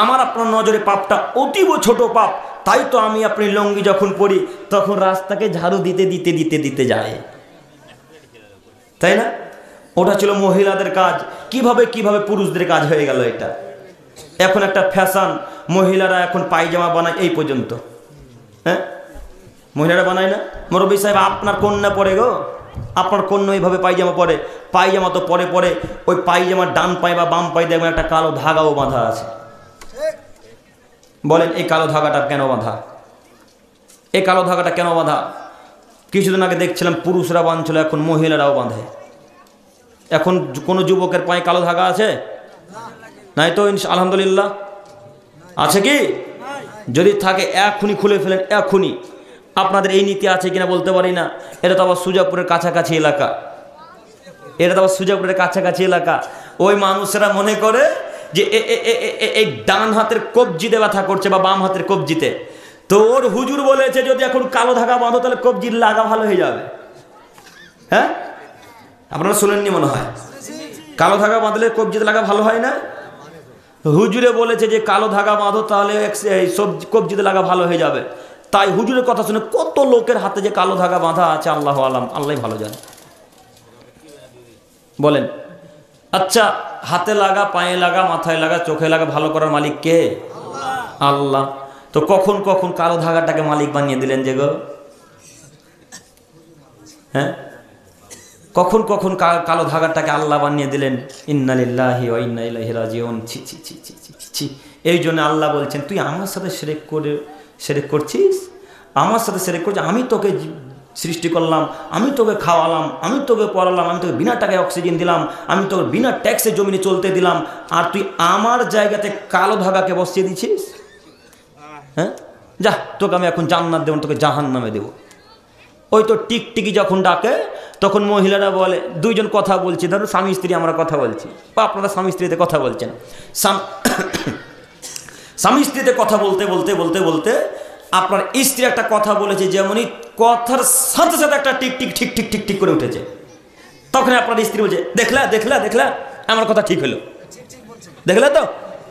আমার আপনার নজরে পাপটা অতীব ছোট পাপ, তাই তো আমি আপনি লুঙ্গি যখন পরি তখন রাস্তাকে ঝাড়ু দিতে দিতে দিতে দিতে যায়, তাই না? ওটা ছিল মহিলাদের কাজ। কিভাবে কিভাবে পুরুষদের কাজ হয়ে গেল এটা। এখন একটা ফ্যাশন, মহিলারা এখন পায়জামা বানায় এই পর্যন্ত। হ্যাঁ, মহিলারা বানায় না? মুরব্বী সাহেব, আপনার কন্যা পরে গো, আপনার কন্যা এইভাবে পায়জামা পরে। পায়জামা তো পরে পরে ওই পায়জামার ডান পায়ে বা বাম পায়ে দেখবেন একটা কালো ধাগাও বাঁধা আছে। বলেন এই কালো ধাগাটা কেন বাঁধা? এই কালো ধাগাটা কেন বাঁধা? কিছুদিন আগে দেখছিলাম পুরুষরা বাঁধছিল, এখন মহিলারাও বাঁধে। এখন কোনো যুবকের পায়ে কালো ধাগা আছে? নাই তো, আলহামদুলিল্লাহ। আছে কি? যদি থাকে এখনই খুলে ফেলেন, এখনই। আপনাদের এই নীতি আছে কিনা বলতে পারি না। এটা তো আবার সুজাপুরের কাছাকাছি এলাকা, ওই মানুষেরা মনে করে যে এই ডান হাতের কবজিতে ব্যথা করছে বা বাম হাতের কবজিতে, তো ওর হুজুর বলেছে যদি এখন কালো ধাগা বাঁধো তাহলে কবজির লাগা ভালো হয়ে যাবে। হ্যাঁ, আপনারা শুনেননি মনে হয়? কালো ধাগা বাঁধলে কবজিতে লাগা ভালো হয় না? হুজুরে বলেছে যে কালো ধাগা বাঁধো তাহলে কবজিতে লাগা ভালো হয়ে যাবে। তাই হুজুরের কথা শুনে কত লোকের হাতে যে কালো ধাগা বাঁধা আছে আল্লাহ আলাম, আল্লাহ ভালো জানে। বলেন, আচ্ছা, হাতে লাগা, পায়ে লাগা, মাথায় লাগা, চোখে লাগা ভালো করার মালিক কে? আল্লাহ। তো কখন কখন কালো ধাগাটাকে মালিক বানিয়ে দিলেন যে গো? হ্যাঁ, কখন কখন কালো ধাগাটাকে আল্লাহ বানিয়ে দিলেন? ইন্না লিল্লাহি ওয়া ইন্না ইলাইহি রাজিউন। ছি ছি ছি ছি ছি। এই জন্য আল্লাহ বলছেন, তুই আমার সাথে শিরক করছিস, আমার সাথে শিরক করছিস। আমি তোকে সৃষ্টি করলাম, আমি তোকে খাওয়ালাম, আমি তোকে পড়ালাম, আমি তোকে বিনা টাকায় অক্সিজেন দিলাম, আমি তোকে বিনা ট্যাক্সে জমিনে চলতে দিলাম, আর তুই আমার জায়গাতে কালো ধাগাকে বসিয়ে দিছিস। হ্যাঁ, যা, তোকে আমি এখন জান্নাত দেব, তোকে জাহান্নামে দেব। ওই তো টিকটিকি যখন ডাকে তখন মহিলারা বলে, দুইজন কথা বলছি, ধরো স্বামী স্ত্রী আমরা কথা বলছি, বা আপনারা স্বামী স্ত্রীতে কথা বলছেন, স্বামী স্ত্রীতে কথা বলতে বলতে বলতে বলতে আপনার স্ত্রী একটা কথা বলেছে, যেমনই কথার সাথে সাথে একটা টিক টিক ঠিক ঠিক ঠিক ঠিক করে উঠেছে, তখন আপনার স্ত্রী বলছে, দেখলা দেখলা দেখলা আমার কথা ঠিক হলো, দেখলে তো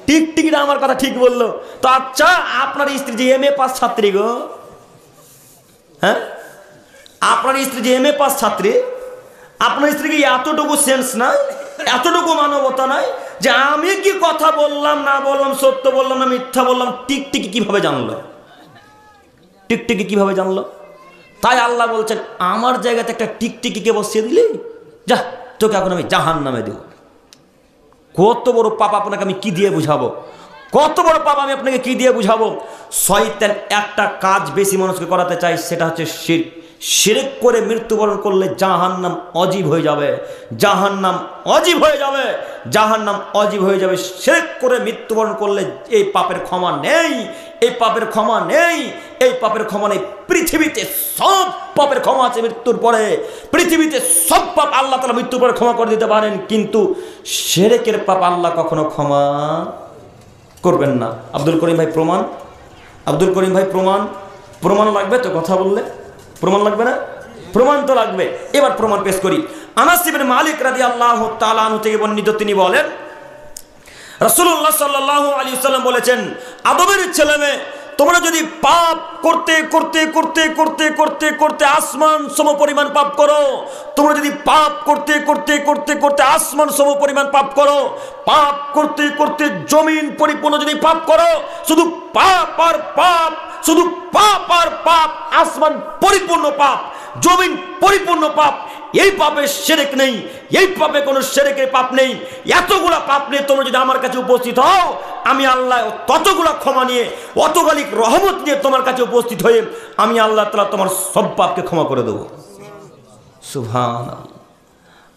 টিকটিকিটা আমার কথা ঠিক বললো। তো আচ্ছা, আপনার স্ত্রী যে MA পাস ছাত্রী গো, হ্যাঁ, আপনার স্ত্রী যে MA পাস ছাত্রী, আপনার স্ত্রীকে এতটুকু সেন্স নাই, এতটুকু মানবতা নাই যে আমি কি কথা বললাম না বললাম, সত্য বললাম না মিথ্যা বললাম, টিকটিকি কিভাবে জানলো? টিকটিকি কিভাবে জানলো? তাই আল্লাহ বলছেন, আমার জায়গাতে একটা টিকটিকিকে বসিয়ে দিলি, যা, তোকে এখন আমি জাহান্নামে দেব। কত বড় পাপ আপনাকে আমি কি দিয়ে বুঝাবো? কত বড় পাপ আমি আপনাকে কি দিয়ে বুঝাবো? শয়তান একটা কাজ বেশি মানুষকে করাতে চাই, সেটা হচ্ছে শিরক। শিরক করে মৃত্যুবরণ করলে জাহান্নাম অজীব হয়ে যাবে, জাহান্নাম অজীব হয়ে যাবে, জাহান্নাম অজীব হয়ে যাবে। শিরক করে মৃত্যুবরণ করলে এই পাপের ক্ষমা নেই, এই পাপের ক্ষমা নেই, এই পাপের ক্ষমা নেই। পৃথিবীতে সব পাপের ক্ষমা আছে মৃত্যুর পরে, পৃথিবীতে সব পাপ আল্লাহ তাআলা মৃত্যুর পরে ক্ষমা করে দিতে পারেন, কিন্তু শিরকের পাপ আল্লাহ কখনো ক্ষমা করবেন না। আব্দুল করিম ভাই প্রমাণ, আব্দুল করিম ভাই প্রমাণ, প্রমাণ লাগবে তো? কথা বললে প্রমাণ লাগবে না? প্রমাণ তো লাগবে। এবার প্রমাণ পেশ করি। আনাস ইবনে মালিক রাদিয়াল্লাহু তাআলা আনহু থেকে বর্ণিত, তিনি বলেন, রাসূলুল্লাহ সাল্লাল্লাহু আলাইহি ওয়াসাল্লাম বলেছেন, আদমের ছেলেমেয়ে তোমরা যদি পাপ করতে করতে করতে করতে করতে করতে আসমান সম পরিমাণ পাপ করো, তোমরা যদি পাপ করতে করতে করতে করতে আসমান সম পরিমাণ পাপ করো, পাপ করতে করতে জমিন পরিপূর্ণ যদি পাপ করো, শুধু পাপ আর পাপ, শুধু পাপ আর পাপ, আসমান পরিপূর্ণ পাপ, জমিন পরিপূর্ণ পাপ, এই পাপে শিরক নেই, এই পাপে কোনো শিরকের পাপ নেই, এতগুলা পাপ নিয়ে তোমরা যদি আমার কাছে উপস্থিত হও, আমি আল্লাহ ততগুলা ক্ষমা নিয়ে, অতগালিক রহমত নিয়ে তোমার কাছে উপস্থিত হয়ে আমি আল্লাহ তাআলা তোমার সব পাপকে ক্ষমা করে দেবো। সুবহানাল্লাহ।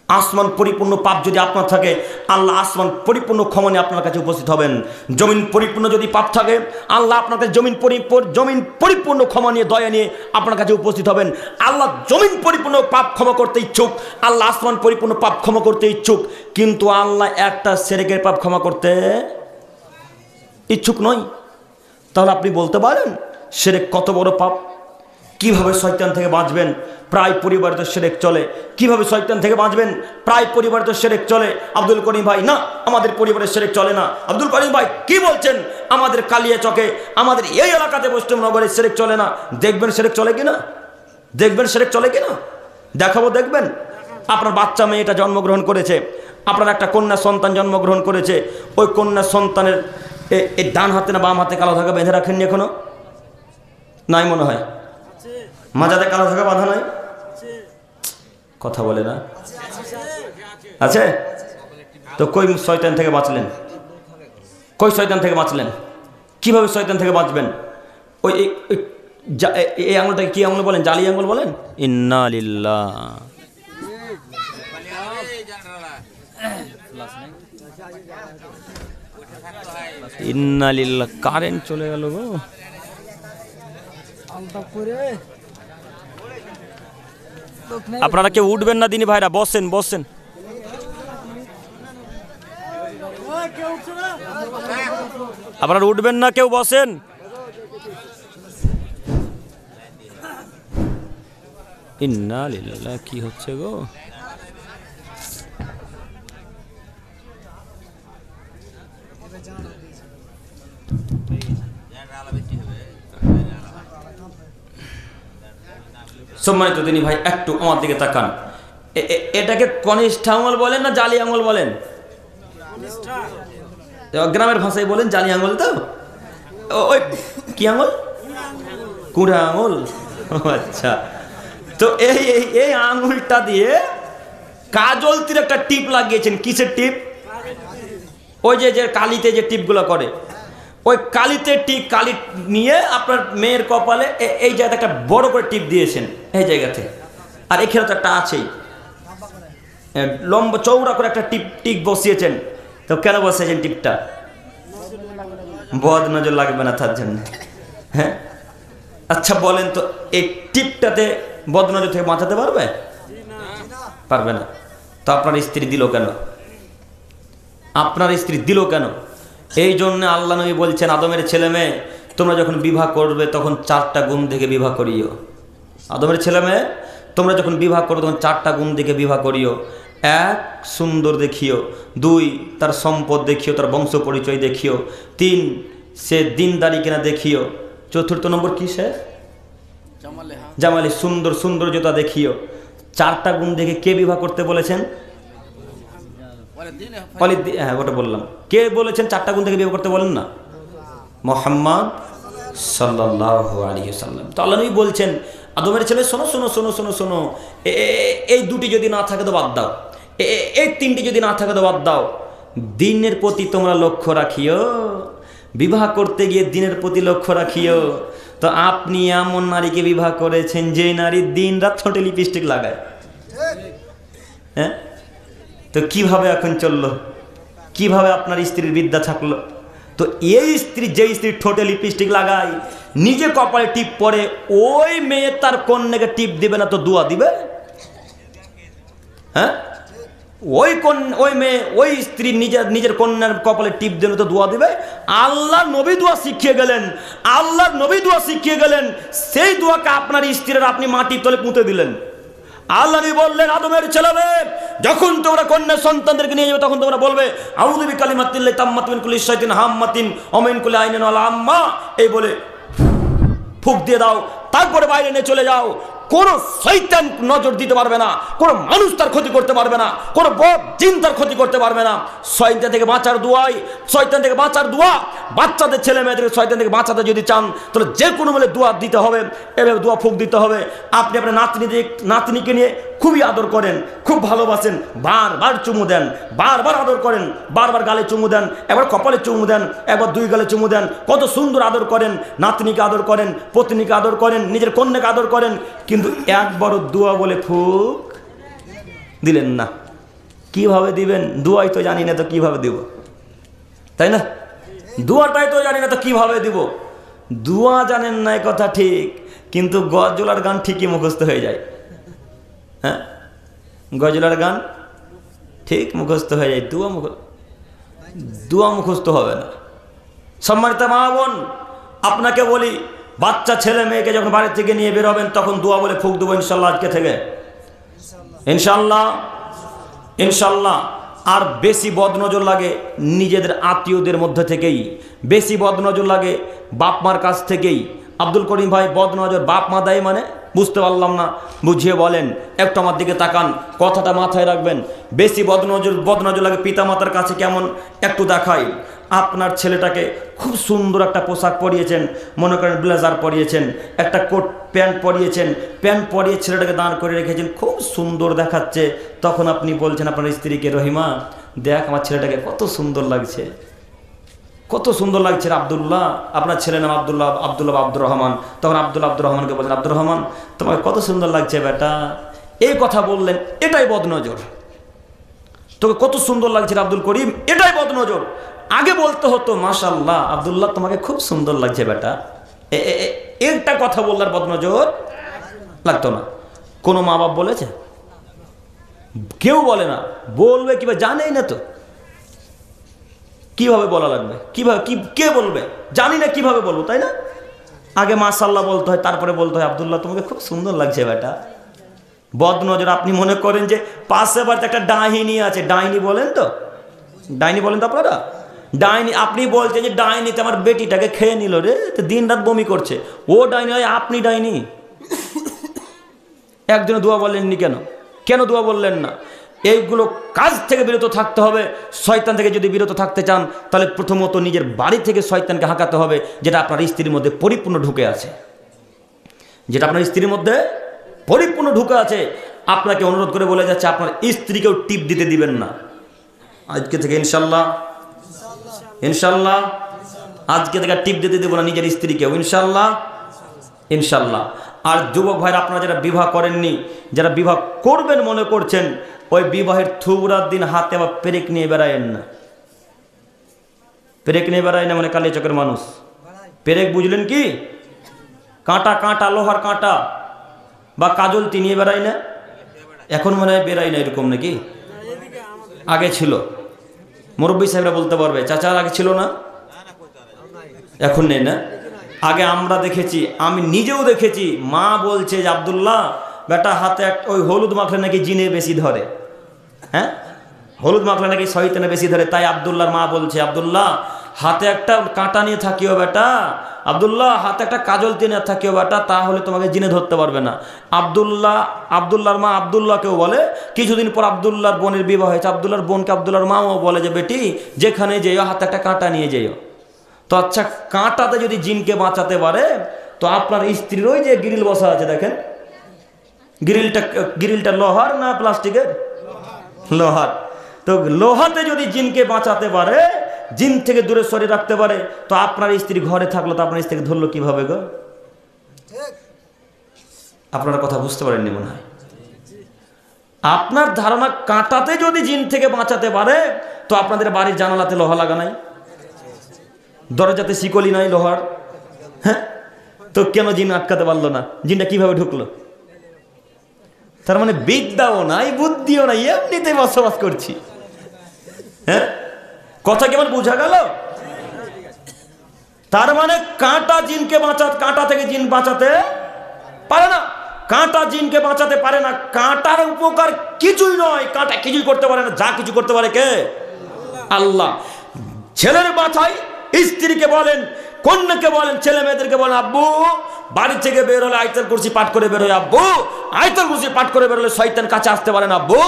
আসমান পরিপূর্ণ পাপ যদি আপনার থাকে, আল্লাহ আসমান পরিপূর্ণ ক্ষমা নিয়ে আপনার কাছে উপস্থিত হবেন। জমিন পরিপূর্ণ যদি পাপ থাকে, আল্লাহ আপনাদের জমিন পরিপূর্ণ ক্ষমা নিয়ে, দয়া নিয়ে আপনার কাছে উপস্থিত হবেন। আল্লাহ জমিন পরিপূর্ণ পাপ ক্ষমা করতে ইচ্ছুক, আল্লাহ আসমান পরিপূর্ণ পাপ ক্ষমা করতে ইচ্ছুক, কিন্তু আল্লাহ একটা শিরকের পাপ ক্ষমা করতে ইচ্ছুক নয়। তাহলে আপনি বলতে পারেন শিরক কত বড় পাপ? কিভাবে শয়তান থেকে বাঁচবেন? প্রায় পরিবারে তো শিরক চলে। কিভাবে শয়তান থেকে বাঁচবেন? প্রায় পরিবারে তো শিরক চলে। আব্দুল করিম ভাই, না আমাদের পরিবারে শিরক চলে না। আব্দুল করিম ভাই কি বলছেন? আমাদের কালিয়াচকে, আমাদের এই এলাকাতে পশ্চিমনগরে শিরক চলে না। দেখবেন শিরক চলে কিনা, দেখবেন শিরক চলে কিনা, দেখাবো, দেখবেন। আপনার বাচ্চা মেয়েটা জন্মগ্রহণ করেছে, আপনার একটা কন্যা সন্তান জন্মগ্রহণ করেছে, ওই কন্যা সন্তানের এই ডান হাতে না বাম হাতে কালো ধাগা বেঁধে রাখেননি এখনো? নাই মনে হয়। মাজাতে কালো ধাগা বাঁধা নাই? কথা বলে না? আছে তো। কই শয়তান থেকে বাঁচলেন? কই শয়তান থেকে বাঁচলেন? কিভাবে শয়তান থেকে বাঁচবেন? ওই এই আঙুলটাকে কি আঙুল বলেন? জালি আঙুল বলেন? ইন্না লিল্লাহ। ইন্না লিল্লাহ। কারেন্ট চলে গেল গো। আপনারা কেউ উঠবেন না দিনী ভাইরা, বসেন বসেন। আপনারা উঠবেন না কেউ, বসেন। ইন্না লিল্লাহ। কি হচ্ছে গো? সম্মানিত দিনী ভাই, একটু আমার দিকে তাকান। এটাকে কনিষ্ঠ আঙুল বলেন না জালি আঙুল বলেন? গ্রামের ভাষায় বলেন জালি আঙুল। তো ওই কি আঙুল? কুড়া আঙুল। আচ্ছা, তো এই আঙুলটা দিয়ে কাজলতির একটা টিপ লাগিয়েছেন। কিসের টিপ? ওই যে কালিতে যে টিপগুলো করে, ওই কালিতে টিপ, কালি নিয়ে আপনার মেয়ের কপালে এই জায়গাতে একটা বড় করে টিপ দিয়েছেন, এই জায়গাতে। আর এখানে তো একটা আছেই, লম্বা চৌড়া করে একটা টিপ বসিয়েছেন। তো কেন বসিয়েছেন টিপটা? বদ নজর লাগবে না তার জন্য। হ্যাঁ, আচ্ছা বলেন তো, এই টিপটাতে বদ নজর থেকে বাঁচাতে পারবে? পারবে না। তো আপনার স্ত্রী দিল কেন? আপনার স্ত্রী দিল কেন? এই জন্য আল্লাহ নবী বলছেন, আদমের ছেলে মেয়ে তোমরা যখন বিবাহ করবে তখন 4টা গুণ দেখে বিবাহ করিও। আদমের ছেলে মেয়ে তোমরা যখন বিবাহ করো তখন 4টা গুণ দেখে বিবাহ করিও। 1, সুন্দর দেখিও। 2, তার সম্পদ দেখিও, তার বংশ পরিচয় দেখিও। 3, সে দিনদারি কিনা দেখিও। 4র্থ নম্বর কি? সে জামালি, সুন্দর সৌন্দর্যতা দেখিও। 4টা গুণ দেখে কে বিবাহ করতে বলেছেন? হ্যাঁ, ওটা বললাম। কে বলেছেন 4টা গুণ থেকে বিবাহ করতে? বলেন না, মুহাম্মদ সাল্লাল্লাহু আলাইহি ওয়াসাল্লাম। তো আল্লাহ নবী বলছেন, আদমের ছেলে শোনো শোনো শোনো শোনো শোনো, এই 2টি যদি না থাকে তো বাদ দাও, এই 3টি যদি না থাকে তো বাদ দাও। দিনের প্রতি তোমরা লক্ষ্য রাখিও। বিবাহ করতে গিয়ে দিনের প্রতি লক্ষ্য রাখিও। তো আপনি এমন নারীকে বিবাহ করেছেন যে নারী দিন রাত ঠোঁটে লিপস্টিক লাগায়। হ্যাঁ, তো কিভাবে এখন চললো? কিভাবে আপনার স্ত্রীর বিদ্যা থাকলো? তো এই স্ত্রী, যে স্ত্রী ঠোঁটে লিপস্টিক লাগায়, নিজে কপালে টিপ পরে, ওই মেয়ে তার কন্যাকে টিপ দিবে না তো দোয়া দিবে? হ্যাঁ, ওই মেয়ে, ওই স্ত্রী নিজের কন্যার কপালে টিপ দেবে তো দোয়া দিবে? আল্লাহ নবী দোয়া শিখিয়ে গেলেন, আল্লাহর নবী দোয়া শিখিয়ে গেলেন, সেই দোয়াকে আপনার স্ত্রীর আপনি মাটির তলে পুঁতে দিলেন। আল্লাহ নবী বললেন, আদমের ছেলেমেয়ে যখন তোমরা কন্যা সন্তানদেরকে নিয়ে যাবে তখন তোমরা বলবে আউযু বিকালিমাতিল্লাহি তাম্মাতি মিন কুল্লি শাইতিন হাম্মাতিন ওয়া মিন কুল্লি আইনিন ওয়া লাম্মা, এই বলে ফুঁক দিয়ে দাও, তারপরে বাইরে নিয়ে চলে যাও। কোনো শয়তান নজর দিতে পারবে না, কোনো মানুষ তার ক্ষতি করতে পারবে না, কোনো বদ জিন তার ক্ষতি করতে পারবে না। শয়তান থেকে বাঁচার দোয়াই, শয়তান থেকে বাঁচার দোয়া, বাচ্চাদের ছেলে মেয়েদের শয়তান থেকে বাঁচাতে যদি চান তাহলে যে কোনো বলে দোয়া দিতে হবে, এভাবে দোয়া ফুঁক দিতে হবে। আপনি আপনার নাতনিকে নিয়ে খুবই আদর করেন, খুব ভালোবাসেন, বারবার চুমু দেন, বারবার আদর করেন, বারবার গালে চুমু দেন, একবার কপালে চুমু দেন, একবার দুই গালে চুমু দেন, কত সুন্দর আদর করেন, নাতনিকে আদর করেন, পত্নীকে আদর করেন, নিজের কন্যাকে আদর করেন, কিন্তু একবারও দোয়া বলে ফুঁক দিলেন না। কিভাবে দিবেন? দোয়াই তো জানি না, তো কিভাবে দিব, তাই না? দোয়াটাই তো জানি না, তো কিভাবে দিব? দোয়া জানেন না এ কথা ঠিক, কিন্তু গজলার গান ঠিকই মুখস্থ হয়ে যায়। হ্যাঁ, গজলার গান ঠিক মুখস্থ হয়ে যায়, দোয়া মুখস্থ হবে না। সম্মানিত মা বোন, আপনাকে বলি, বাচ্চা ছেলে মেয়েকে যখন বাড়ি থেকে নিয়ে বেরোবেন তখন দোয়া বলে ফুঁক দেবো ইনশাল্লাহ, আজকে থেকে ইনশাল্লাহ, ইনশাল্লাহ। আর বেশি বদনজর লাগে নিজেদের আত্মীয়দের মধ্যে থেকেই, বেশি বদনজর লাগে বাপ মার কাছ থেকেই। আব্দুল করিম ভাই, বদনজর বাপ মা দেয় মানে? বুঝতে পারলাম না, বুঝিয়ে বলেন, একটু আমার দিকে তাকান, কথাটা মাথায় রাখবেন। বেশি বদনজর লাগে পিতা মাতার কাছে কেমন একটু দেখাই। আপনার ছেলেটাকে খুব সুন্দর একটা পোশাক পরিয়েছেন, মনে করেন ব্লেজার পরিয়েছেন, একটা কোট প্যান্ট পরিয়েছেন, প্যান্ট পরিয়ে ছেলেটাকে দাঁড় করে রেখেছেন, খুব সুন্দর দেখাচ্ছে। তখন আপনি বলছেন আপনার স্ত্রীকে, রহিমা দেখ আমার ছেলেটাকে কত সুন্দর লাগছে, কত সুন্দর লাগছে আব্দুল্লাহ, আপনার ছেলের নাম আব্দুল্লাহ, আব্দুর রহমান। তখন আব্দুর রহমানকে বলছেন, আব্দুর রহমান তোমাকে কত সুন্দর লাগছে বেটা, এই কথা বললেন, এটাই বদনজর। তোকে কত সুন্দর লাগছে আব্দুল করিম, এটাই বদনজর। আগে বলতে হতো মাশাআল্লাহ আব্দুল্লাহ তোমাকে খুব সুন্দর লাগছে বেটা, একটা কথা বললার বদনজর লাগতো না। কোনো মা বাপ বলেছে? কেউ বলে না। বলবে কিভাবে? জানেই না তো কিভাবে বলা লাগবে, কিভাবে কে বলবে? জানি না কিভাবে বলবো, তাই না? আগে মাশাআল্লাহ বলতে হয়, তারপরে বলতে হয় আব্দুল্লাহ তোমাকে খুব সুন্দর লাগছে বেটা। বদনজর। আপনি মনে করেন যে পাশে বাড়িতে একটা ডাইনি আছে, ডাইনি বলেন তো, ডাইনি বলেন তো আপনারা? ডাইনি, আপনি বলছেন যে ডাইনিতে আমার বেটিটাকে খেয়ে নিল রে, তো দিন রাত বমি করছে, ও ডাইনি হয় আপনি ডাইনি? একজনে দোয়া বললেননি কেন? কেন দোয়া বললেন না? এইগুলো কাজ থেকে বিরত থাকতে হবে। শয়তান থেকে যদি বিরত থাকতে চান তাহলে প্রথমত নিজের বাড়ি থেকে শয়তানকে হাঁকাতে হবে, যেটা আপনার স্ত্রীর মধ্যে পরিপূর্ণ ঢুকে আছে, যেটা আপনার স্ত্রীর মধ্যে পরিপূর্ণ ঢুকে আছে। আপনাকে অনুরোধ করে বলে যাচ্ছে আপনার স্ত্রীকেও টিপ দিতে দিবেন না আজকে থেকে, ইনশাল্লাহ, ইনশাল্লাহ। আজকে থেকে টিপ দিতে দেবো না নিজের স্ত্রীকেও, ইনশাল্লাহ, ইনশাল্লাহ। আর যুবক ভাইরা, আপনারা যারা বিবাহ করেননি, যারা বিবাহ করবেন মনে করছেন, ওই বিবাহের থুবরার দিন হাতে আবার পেরেক নিয়ে বেড়ায়েন না। পেরেক নিয়ে বেড়ায় না মানে কালী চকের মানুষ। পেরেক বুঝলেন কি? কাঁটা, কাঁটা, লোহার কাঁটা বা কাজলতি নিয়ে বেড়ায় না? এখন মনে হয় বেড়ায় না এরকম, নাকি? আগে ছিল, মুরব্বী সাহেবরা বলতে পারবে, চাচার আগে ছিল না? এখন নেই না? আগে আমরা দেখেছি, আমি নিজেও দেখেছি, মা বলছে যে আব্দুল্লাহ বেটা হাতে ওই হলুদ মাখলে নাকি জিনে বেশি ধরে। হ্যাঁ, হলুদ মাখলে নাকি শয়তানে বেশি ধরে, তাই আব্দুল্লাহর মা বলছে আব্দুল্লাহ হাতে একটা কাঁটা নিয়ে থাকিও বেটা, আব্দুল্লাহ হাতে একটা কাজল নিয়ে থাকিও বেটা, তাহলে তোমাকে জিনে ধরতে পারবে না। আব্দুল্লাহর মা আব্দুল্লাহকেও বলে। কিছুদিন পর আব্দুল্লাহর বোনের বিবাহ হয়েছে, আব্দুল্লাহর বোনকে আব্দুল্লাহর মাও বলে যে বেটি যেখানে যেও হাতে একটা কাঁটা নিয়ে যেও। তো আচ্ছা, কাঁটাতে যদি জিনকে বাঁচাতে পারে, তো আপনার স্ত্রীর ওই যে গ্রিল বসা আছে দেখেন, গ্রিলটা লোহার না প্লাস্টিকের? লোহার। তো লোহাতে যদি জিনকে বাঁচাতে পারে, জিন থেকে দূরে সরিয়ে রাখতে পারে, তো আপনার স্ত্রী ঘরে থাকলো, তো আপনার স্ত্রীকে ধরলো কিভাবে গো? আপনারা কথা বুঝতে পারেননি মনে হয়। আপনার ধারণা কাঁটাতে যদি জিন থেকে বাঁচাতে পারে, তো আপনাদের বাড়ির জানালাতে লোহা লাগা নাই, দরজাতে শিকলি নাই লোহার, হ্যাঁ, তো কেন জিন আটকাতে পারলো না? জিনটা কিভাবে ঢুকলো? তার মানে বিদ্যাও নাই, বুদ্ধিও নাই, এমনিতে বসবাস করছি। হ্যাঁ, কথা কেমন বোঝা গেল? তার মানে কাঁটা জিনকে কাঁটা থেকে জিন বাঁচাতে পারে না। কাঁটা জিনকে বাঁচাতে পারে না, কাঁটার উপকার কিছুই নয়, কাঁটা কিছুই করতে পারে না, যা কিছু করতে পারে কে? আল্লাহ। ছেলের বাঁচাই, স্ত্রীকে বলেন, কন্যাকে বলেন, ছেলে মেয়েদেরকে বলেন, আব্বু বাড়ি থেকে বের হলে আয়াতুল কুরসি পাঠ করে বের হয়, আব্বু আয়াতুল কুরসি পাঠ করে বের হলে শয়তান কাছে আসতে পারে না, আব্বু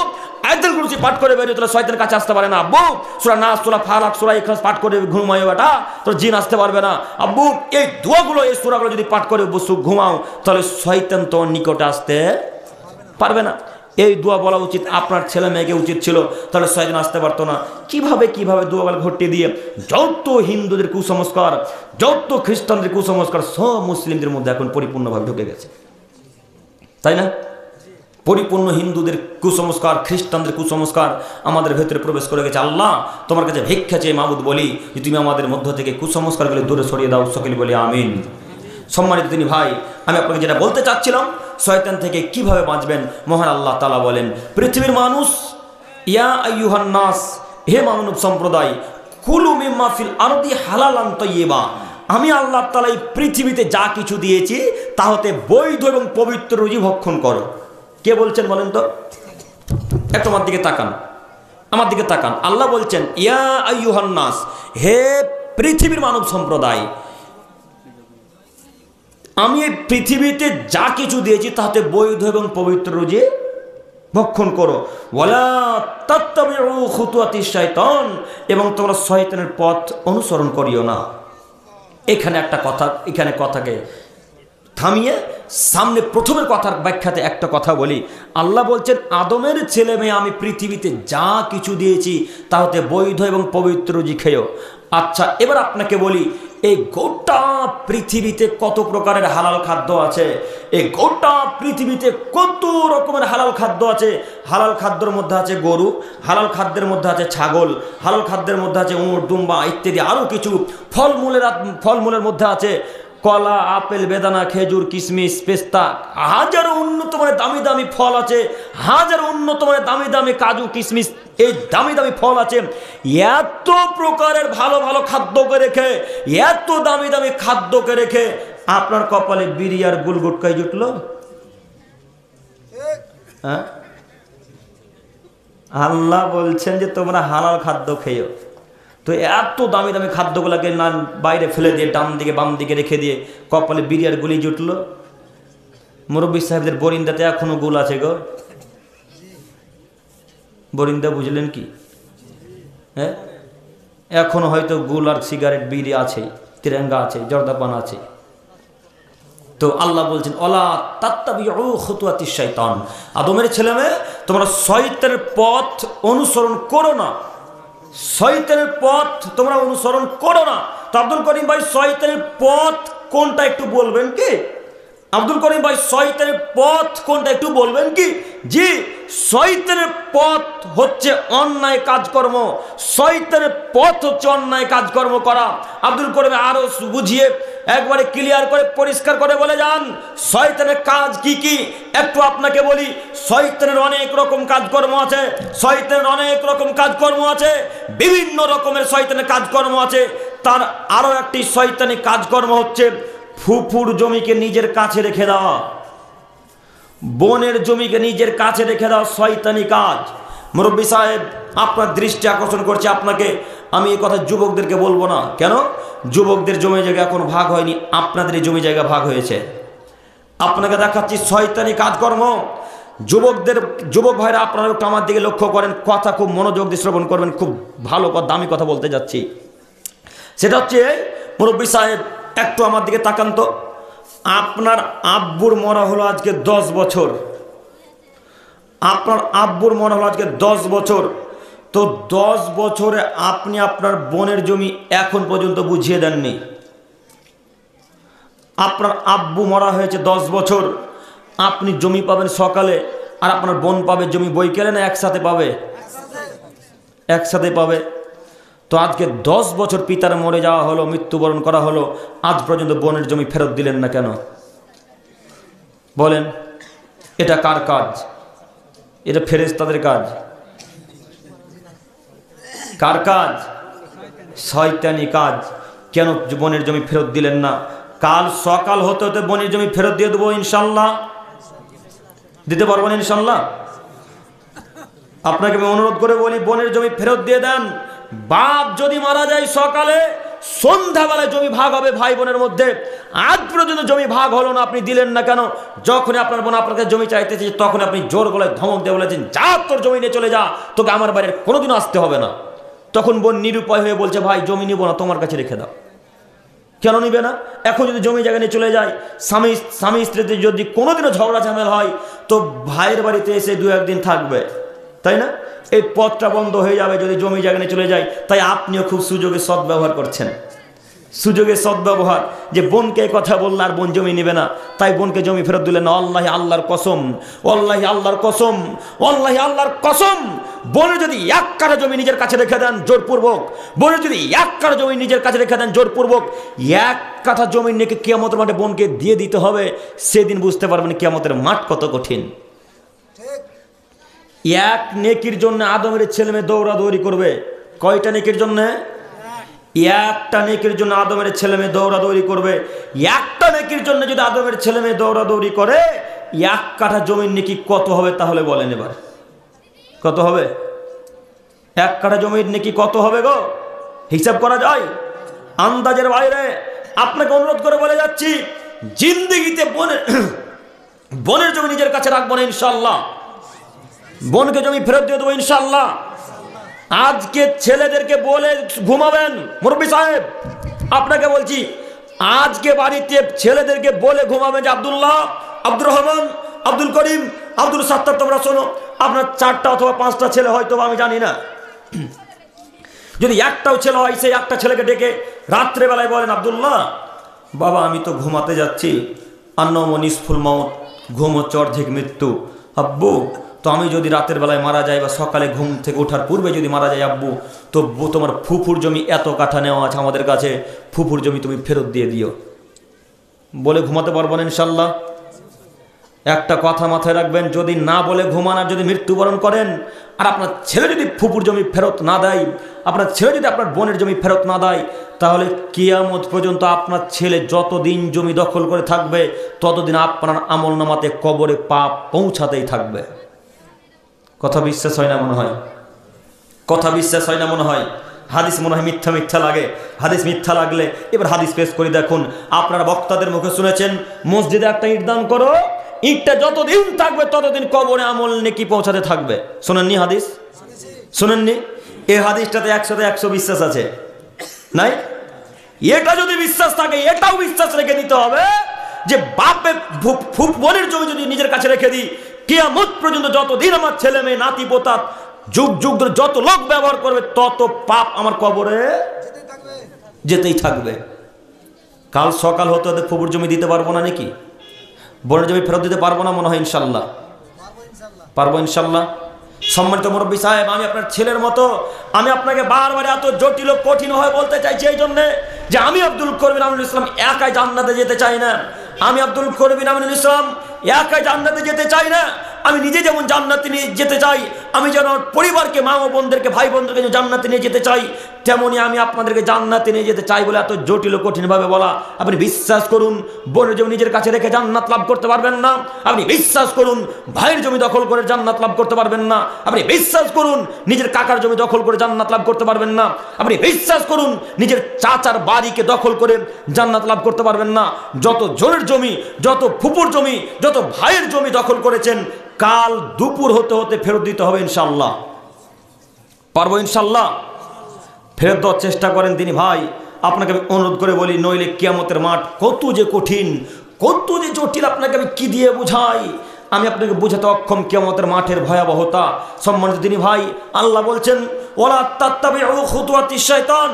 আয়াতুল কুরসি পাঠ করে বের হলে শয়তান কাছে আসতে পারে না, আব্বু সূরা নাস, সূরা ফালাক, সূরা ইখলাস পাঠ করে ঘুমাও বেটা, তোর জিন আসতে পারবে না, আব্বু এই দোয়াগুলো, এই সূরাগুলো যদি পাঠ করে বসু ঘুমাও তাহলে শয়তান তোর নিকটে আসতে পারবে না। এই দোয়া বলা উচিত, আপনার ছেলে মেয়েকে উচিত ছিল, তাহলে শয়তান আসতে পারতো না। কিভাবে দোয়া বলা ঘটিয়ে দিয়ে যত হিন্দুদের কুসংস্কার, যত খ্রিস্টানদের কুসংস্কার সব মুসলিমদের মধ্যে এখন পরিপূর্ণভাবে ঢুকে গেছে, তাই না? পরিপূর্ণ হিন্দুদের কুসংস্কার, খ্রিস্টানদের কুসংস্কার আমাদের ভেতরে প্রবেশ করে গেছে। আল্লাহ তোমার কাছে ভিক্ষা চেয়ে মাবুদ বলি যে তুমি আমাদের মধ্য থেকে কুসংস্কারগুলো দূরে সরিয়ে দাও, সকলে বলি আমিন। সম্মানিত তিনি ভাই, আমি আপনাকে যেটা বলতে চাচ্ছিলাম, শয়তান থেকে কিভাবে বাঁচবেন, মহান আল্লাহ তাআলা বলেন, পৃথিবীর মানুষ, ইয়া আইয়ুহান নাস, হে মানব সম্প্রদায়, কুলু মিম্মা ফিল আরদি হালালান তাইয়্যিবা, আমি আল্লাহ তাআলা এই পৃথিবীতে যা কিছু দিয়েছি তা হতে বৈধ এবং পবিত্র রুজি ভক্ষণ করো। কে বলছেন বলেন তো? একটু আমার দিকে তাকান, আমার দিকে তাকান। আল্লাহ বলছেন, ইয়া আইয়ুহান নাস, হে পৃথিবীর মানব সম্প্রদায়, আমি এই পৃথিবীতে যা কিছু দিয়েছি তাতে বৈধ এবং পবিত্র রুজি ভক্ষণ করো। ওয়ালা তাত্তাবিউ খুতুওয়াতিশ শাইতান, এবং তোমরা শয়তানের পথ অনুসরণ করিও না। এখানে একটা কথা, এখানে কথাকে থামিয়ে সামনে প্রথমের কথার ব্যাখ্যাতে একটা কথা বলি। আল্লাহ বলছেন, আদমের ছেলে মেয়ে আমি পৃথিবীতে যা কিছু দিয়েছি তা হতে বৈধ এবং পবিত্র রুজি খেয়েও। আচ্ছা, এবার আপনাকে বলি, এই গোটা পৃথিবীতে কত প্রকারের হালাল খাদ্য আছে, এই গোটা পৃথিবীতে কত রকমের হালাল খাদ্য আছে। হালাল খাদ্যের মধ্যে আছে গরু, হালাল খাদ্যের মধ্যে আছে ছাগল, হালাল খাদ্যের মধ্যে আছে উট, দুম্বা ইত্যাদি আরও কিছু। ফলমূলের মধ্যে আছে কলা, আপেল, বেদানা, খেজুর, কিশমিশ, পেস্তা, হাজারো উন্নত মানের দামি দামি ফল আছে, হাজারো উন্নত মানের দামি দামি কাজু, কিশমিশ, এই দামি দামি ফল আছে। এত প্রকারের ভালো ভালো খাদ্যকে রেখে, এত দামি দামি খাদ্যকে রেখে আপনার কপালে বিড়ি আর গুলগুটকাই জুটলো? হ্যাঁ, আল্লাহ বলছেন যে তোমরা হালাল খাদ্য খেয়েও, তো এত দামি দামি খাদ্যগুলোকে না বাইরে ফেলে দিয়ে ডান দিকে বাম দিকে রেখে দিয়ে কপালে বিড়ি আর গুলি জুটলো? মুরব্বী সাহেবদের বরিন্দাতে এখনো গুল আছে গো। বরিন্দা বুঝলেন কি? হ্যাঁ, এখনো হয়তো গুল আর সিগারেট বিড়ি আছে, তিরঙ্গা আছে, জর্দাপান আছে। তো আল্লাহ বলছেন, ওয়ালা তাত্তাবিউ খুতুওয়াতিশ শাইতান, আদমের ছেলে মেয়ে তোমরা শয়তানের পথ অনুসরণ করো না, শয়তানের পথ তোমরা অনুসরণ করো না। তো আব্দুল করিম ভাই, শয়তানের পথ কোনটা একটু বলবেন কি? আব্দুল করিম ভাই, শয়তানের পথ কোনটা একটু বলবেন কি? জি, শয়তানের পথ হচ্ছে অন্যায় কাজকর্ম, শয়তানের পথ হচ্ছে অন্যায় কাজকর্ম করা। আব্দুল করিম আরো বুঝিয়ে একবারে ক্লিয়ার করে পরিষ্কার করে বলে যান শয়তানের কাজ কি কি। একটু আপনাকে বলি, শয়তানের অনেক রকম কাজকর্ম আছে, শয়তানের অনেক রকম কাজকর্ম আছে, বিভিন্ন রকমের শয়তানের কাজকর্ম আছে। তার আরো একটি শয়তানি কাজকর্ম হচ্ছে ফুফুর জমিকে নিজের কাছে রেখে দেওয়া, বোনের জমিকে নিজের কাছে রেখে দেওয়া শয়তানি কাজ। মুরব্বী সাহেব, আপনার দৃষ্টি আকর্ষণ করছে আপনাকে, আমি এই কথা যুবকদেরকে বলবো না। কেন? যুবকদের জমি জায়গা এখন ভাগ হয়নি, আপনাদের এই জমি জায়গা ভাগ হয়েছে। আপনাকে দেখাচ্ছি শয়তানি কাজকর্ম। যুবক ভাইরা, আপনারা একটু আমার দিকে লক্ষ্য করেন, কথা খুব মনোযোগ দিয়ে শ্রবণ করবেন, খুব ভালো দামি কথা বলতে যাচ্ছি। সেটা হচ্ছে, মুরব্বী সাহেব একটু আমার দিকে তাকান তো। আপনার আব্বুর মরা হলো আজকে 10 বছর, আপনার আব্বুর মরা হলো আজকে 10 বছর। তো 10 বছরে আপনি আপনার বোনের জমি এখন পর্যন্ত বুঝিয়ে দেননি। আপনার আব্বু মরা হয়েছে 10 বছর, আপনি জমি পাবেন সকালে আর আপনার বোন পাবে জমি বৈকালে, না একসাথে পাবে? একসাথে পাবে। তো আজকে 10 বছর পিতার মরে যাওয়া হলো, মৃত্যুবরণ করা হলো, আজ পর্যন্ত বোনের জমি ফেরত দিলেন না কেন? বলেন, এটা কার কাজ? এটা ফেরেশতাদের কাজ। কার কাজ? শয়তানি কাজ। কেন বোনের জমি ফেরত দিলেন না? কাল সকাল হতে হতে বোনের জমি ফেরত দিয়ে দেবো ইনশাল্লাহ। দিতে পারবেন ইনশাল্লাহ? আপনাকে আমি অনুরোধ করে বলি, বোনের জমি ফেরত দিয়ে দেন। বাপ যদি মারা যায় সকালে, সন্ধ্যাবেলায় জমি ভাগ হবে ভাই বোনের মধ্যে। আজ পর্যন্ত জমি ভাগ হলো না, আপনি দিলেন না কেন? যখন আপনার বোন আপনাকে জমি চাইতেছে, তখন আপনি জোর গলায় ধমক দিয়ে বলেছেন, যা তোর জমি নিয়ে চলে যা, তোকে আমার বাড়ির কোনোদিনও আসতে হবে না। তখন বোন নিরুপায় হয়ে বলছে, ভাই জমি নিব না, তোমার কাছে রেখে দাও। কেন নিবে না? এখন যদি জমি জায়গা নিয়ে চলে যায়, স্বামী স্ত্রীতে যদি কোনোদিনও ঝগড়া ঝামেলা হয়, তো ভাইয়ের বাড়িতে এসে 2-1 দিন থাকবে, তাই না? এই পথটা বন্ধ হয়ে যাবে যদি জমি জায়গা নিয়ে চলে যায়। তাই আপনিও খুব সুযোগে সদ্ব্যবহার করছেন, সুযোগে সদ্ব্যবহার, যে বোনকে কথা বললে আর বোন জমি নেবে না, তাই বোনকে জমি ফেরত দিলেন না। আল্লাহি আল্লাহর কসম, আল্লাহি আল্লাহর কসম, আল্লাহি আল্লাহর কসম, বোনের যদি 1 কাঠা জমি নিজের কাছে রেখে দেন জোরপূর্বক, বোনের যদি 1 কাঠা জমি নিজের কাছে রেখে দেন জোরপূর্বক, 1 কাঠা জমি নিয়ে কিয়ামতের মাঠে বোনকে দিয়ে দিতে হবে। সেদিন বুঝতে পারবেন কিয়ামতের মাঠ কত কঠিন। 1 নেকির জন্য আদমের ছেলে মেয়ে দৌড়াদৌড়ি করবে। কয়টা নেকির জন্য? 1টা নেকির জন্য আদমের ছেলে মেয়ে দৌড়াদৌড়ি করবে। 1টা নেকির জন্য যদি আদমের ছেলে মেয়ে দৌড়াদৌড়ি করে, 1 কাঠা জমির নেকি কত হবে তাহলে বলেন এবার? কত হবে? 1 কাঠা জমির নেকি কত হবে গো? হিসাব করা যায়? আন্দাজের বাইরে। আপনাকে অনুরোধ করে বলে যাচ্ছি, জিন্দেগিতে বোনের জমি নিজের কাছে রাখবো না ইনশাল্লাহ। বোনকে জমি ফেরত দিয়ে দেবো ইনশাল্লাহ। আজকে ছেলেদেরকে বলে ঘুমাবেন, মুরব্বী সাহেব আপনাকে বলছি, আজকে বাড়িতে ছেলেদেরকে বলে ঘুমাবেন যে আব্দুল্লাহ, আব্দুর রহমান, আব্দুল করিম, আব্দুল সাত্তার, তোমরা শোনো, আপনার 4টা অথবা 5টা ছেলে হয়তো আমি জানি না, যদি 1টাও ছেলে হয়, সেই 1টা ছেলেকে ডেকে রাত্রেবেলায় বলেন, আব্দুল্লাহ বাবা আমি তো ঘুমাতে যাচ্ছি, আন্নম নিসফুল মাউত, ঘুম হচ্ছে অর্ধেক মৃত্যু। আব্বু তো আমি যদি রাতের বেলায় মারা যাই বা সকালে ঘুম থেকে ওঠার পূর্বে যদি মারা যাই, আব্বু তো তোমার ফুফুর জমি এত কাঠা নেওয়া আছে আমাদের কাছে, ফুফুর জমি তুমি ফেরত দিয়ে দিও। বলে ঘুমাতে পারবো না ইনশাল্লাহ? একটা কথা মাথায় রাখবেন, যদি না বলে ঘুমান আর যদি মৃত্যুবরণ করেন, আর আপনার ছেলে যদি ফুফুর জমি ফেরত না দেয়, আপনার ছেলে যদি আপনার বোনের জমি ফেরত না দেয়, তাহলে কিয়ামত পর্যন্ত আপনার ছেলে যতদিন জমি দখল করে থাকবে, ততদিন আপনার আমলনামাতে কবরে পাপ পৌঁছাতেই থাকবে। কথা বিশ্বাস হয় না মনে হয়? কথা বিশ্বাস হয় না মনে হয়? হাদিস মনে হয় মিথ্যা মিথ্যা লাগে। হাদিস মিথ্যা লাগলে এবার হাদিস পেশ করে দেখুন। আপনারা বক্তাদের মুখে শুনেছেন, মসজিদে একটা ইট দান করো, ইটটা যতদিন থাকবে ততদিন কবরে আমল নেকি পৌঁছাতে থাকবে। শোনেননি হাদিস? শোনেননি? এই হাদিসটাতে 100-100 বিশ্বাস আছে, নাই? এটা যদি বিশ্বাস থাকে, এটাও বিশ্বাস রেখে নিতে হবে যে বাপে বোনের জমি যদি নিজের কাছে রেখে দিই, কিয়ামত পর্যন্ত যতদিন আমার ছেলে মেয়ে নাতি পোতা যুগ যুগ ধরে যত লোক ব্যবহার করবে, তত পাপ আমার কবরে যেতেই থাকবে। কাল সকাল হতে হতে ফুপুর জমি দিতে পারবো না নাকি? বোনের জমি ফেরত দিতে পারবো না মনে হয়? ইনশাল্লাহ পারবো ইনশাল্লাহ। সম্মানিত মুরব্বী সাহেব, আমি আপনার ছেলের মতো, আমি আপনাকে বারবার এত জটিল কঠিন হয়ে বলতে চাইছি এই জন্যে যে আমি আব্দুল করিম আমিনুল ইসলাম একাই জান্নাতে যেতে চাই না। আমি আব্দুল করিম আমিনুল ইসলাম একাই জান্নাতে যেতে চাই না। আমি নিজে যেমন জান্নাতে নিয়ে যেতে চাই, আমি যেন পরিবারকে, মা ও বোনদেরকে, ভাই বোনদেরকে জান্নাতে নিয়ে যেতে চাই, তেমনি আমি আপনাদেরকে জান্নাতে নিয়ে যেতে চাই বলে এত জটিল কঠিনভাবে বলা। আপনি বিশ্বাস করুন, বোনের জমি নিজের কাছে রেখে জান্নাত লাভ করতে পারবেন না। আপনি বিশ্বাস করুন, ভাইয়ের জমি দখল করে জান্নাত লাভ করতে পারবেন না। আপনি বিশ্বাস করুন, নিজের কাকার জমি দখল করে জান্নাত লাভ করতে পারবেন না। আপনি বিশ্বাস করুন, নিজের চাচার বাড়িকে দখল করে জান্নাত লাভ করতে পারবেন না। যত জোরের জমি, যত ফুপুর জমি, যত ভাইয়ের জমি দখল করেছেন, কাল দুপুর হতে হতে ফেরত দিতে হবে ইনশাল্লাহ। পারবো ইনশাল্লাহ? ফেরত দেওয়ার চেষ্টা করেন তিনি ভাই। আপনাকে আমি অনুরোধ করে বলি, নইলে কিয়ামতের মাঠ কত যে কঠিন, কত যে জটিল, আপনাকে আমি কি দিয়ে বুঝাই? আমি আপনাকে বোঝাতে অক্ষম কিয়ামতের মাঠের ভয়াবহতা। সম্মানিত তিনি ভাই, আল্লাহ বলছেন, ওয়ালা তাত্তাবিউ খুতুওয়াতিশ শাইতান,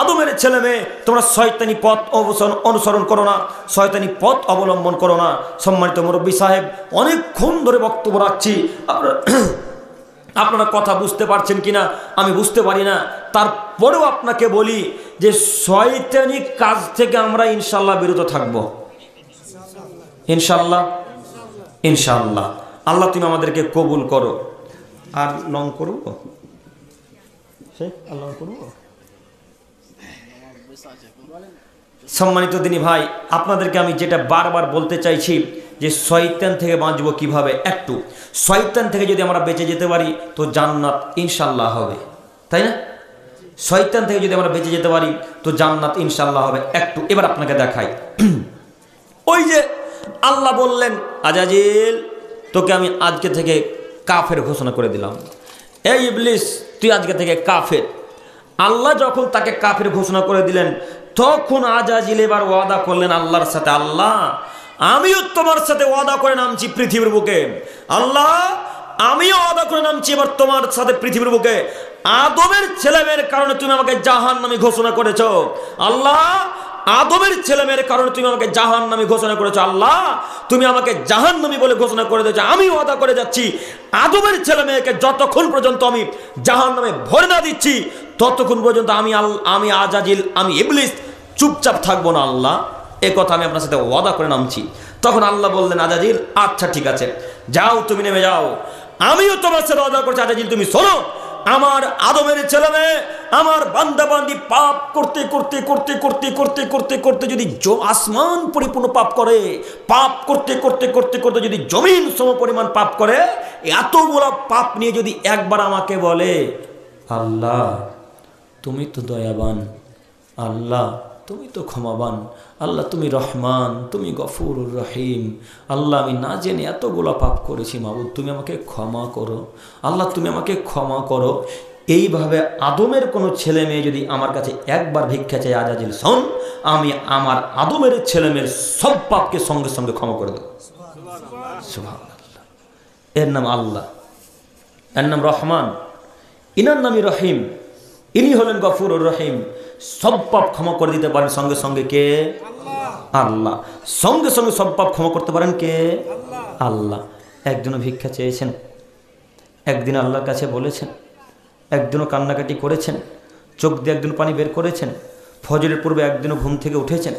আদমের ছেলে মেয়ে তোমরা শয়তানি পথ অনুসরণ করো না, শয়তানি পথ অবলম্বন করো না। সম্মানিত মুরব্বী সাহেব, অনেকক্ষণ ধরে বক্তব্য রাখছি, আপনারা কথা বুঝতে পারছেন কিনা আমি বুঝতে পারি না। তারপরেও আপনাকে বলি যে শয়তানি কাজ থেকে আমরা ইনশাল্লাহ বিরত থাকব, ইনশাল্লাহ, ইনশাল্লাহ। আল্লাহ তুমি আমাদেরকে কবুল করো। আর লং করব, আল্লাহ করব। সম্মানিত দিনী ভাই, আপনাদেরকে আমি যেটা বারবার বলতে চাইছি যে শয়তান থেকে বাঁচবো কিভাবে। একটু শয়তান থেকে যদি আমরা বেঁচে যেতে পারি তো জান্নাত ইনশাল্লাহ হবে, তাই না? শয়তান থেকে যদি আমরা বেঁচে যেতে পারি তো জান্নাত ইনশাল্লাহ হবে। একটু এবার আপনাকে দেখাই। ওই যে আল্লাহ বললেন, আজাজিল তোকে আমি আজকে থেকে কাফের ঘোষণা করে দিলাম, এই ইবলিস তুই আজকে থেকে কাফের। আল্লাহ যখন তাকে কাফের ঘোষণা করে দিলেন তখন আজাজিল এবার ওয়াদা করলেন আল্লাহর সাথে, আল্লাহ আমিও তোমার সাথে ওয়াদা করে নামছি পৃথিবীর বুকে। আল্লাহ আমিও ওয়াদা করে নামছি এবার তোমার সাথে পৃথিবীর বুকে। আদমের ছেলেমেয়ের কারণে তুমি আমাকে জাহান্নামী ঘোষণা করেছো। আল্লাহ আদমের ছেলেমেয়ের কারণে তুমি আমাকে জাহান্নামী ঘোষণা করেছো। আল্লাহ তুমি আমাকে জাহান্নামী বলে ঘোষণা করে দিয়েছো। আমি ওয়াদা করে যাচ্ছি আদমের ছেলেমেয়েকে যতক্ষণ পর্যন্ত আমি জাহান্নামে ভরে না দিচ্ছি ততক্ষণ পর্যন্ত আমি আজাজিল, আমি ইবলিস চুপচাপ থাকবো না। আল্লাহ এ কথা আমি আপনার সাথে ওয়াদা করে নামছি। তখন আল্লাহ বললেন, আজাজিল আচ্ছা ঠিক আছে, যাও তুমি নেমে যাও, আমিও তোমার সাথে ওয়াদা করছি। আজাজিল তুমি শোনো, আমার আদমের ছেলেমেয়ে আমার বান্দাবান্দি পাপ করতে করতে করতে করতে করতে করতে করতে যদি আসমান পরিপূর্ণ পাপ করে, পাপ করতে করতে করতে করতে যদি জমিন সম পরিমাণ পাপ করে, এতগুলো পাপ নিয়ে যদি একবার আমাকে বলে, আল্লাহ তুমি তো দয়াবান, আল্লাহ তুমি তো ক্ষমাবান, আল্লাহ তুমি রহমান, তুমি গফুরুর রহিম, আল্লাহ আমি না জেনে এতগুলো পাপ করেছি, মাবুদ তুমি আমাকে ক্ষমা করো, আল্লাহ তুমি আমাকে ক্ষমা করো। এইভাবে আদমের কোনো ছেলে মেয়ে যদি আমার কাছে একবার ভিক্ষা চাই, আজাজিল শোন, আমি আমার আদমের ছেলে মেয়ের সব পাপকে সঙ্গে সঙ্গে ক্ষমা করে দেবো। সুবহানাল্লাহ। এর নাম আল্লাহ, এর নাম রহমান, ইনার নামই রহিম, ইনি হলেন গফুরুর রহিম। সব পাপ ক্ষমা করে দিতে পারেন সঙ্গে সঙ্গে কে? আল্লাহ। সঙ্গে সঙ্গে সব পাপ ক্ষমা করতে পারেন কে? আল্লাহ। একদিনও ভিক্ষা চেয়েছেন? একদিন আল্লাহর কাছে বলেছেন? একদিনও কান্নাকাটি করেছেন? চোখ দিয়ে একদিন পানি বের করেছেন? ফজরের পূর্বে একদিনও ঘুম থেকে উঠেছেন?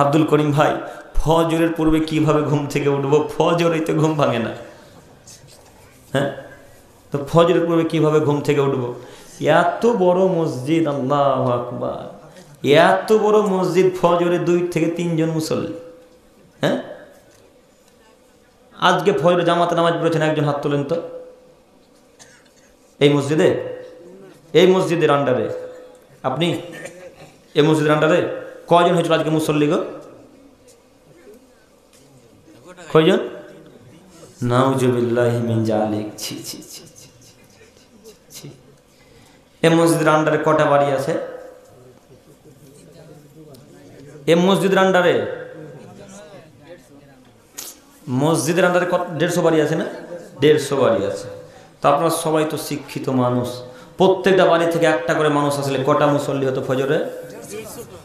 আব্দুল করিম ভাই, ফজরের পূর্বে কিভাবে ঘুম থেকে উঠবো? ফজরেই তো ঘুম ভাঙে না। হ্যাঁ, তো ফজরের পূর্বে কিভাবে ঘুম থেকে উঠবো? এত বড় মসজিদ, আল্লাহু আকবার, এত বড় মসজিদ, ফজরে 2 থেকে 3 জন মুসল্লি। হ্যাঁ, আজকে ফজরে জামাতে নামাজ পড়েছেন একজন, হাত তোলেন তো। এই মসজিদে, এই মসজিদের আন্ডারে আপনি, এই মসজিদের আন্ডারে কয়জন হয়েছিল আজকে মুসল্লি গো? কয়জন? নাউজুবিল্লাহি মিন যালিক। ছি ছি ছি। এই মসজিদের আন্ডারে কটা বাড়ি আছে? এই মসজিদের আন্ডারে, মসজিদের আন্ডারে 150 বাড়ি আছে না? 150 বাড়ি আছে। তা আপনারা সবাই তো শিক্ষিত মানুষ, প্রত্যেকটা বাড়ি থেকে একটা করে মানুষ আসলে কটা মুসল্লি হতো ফজরে?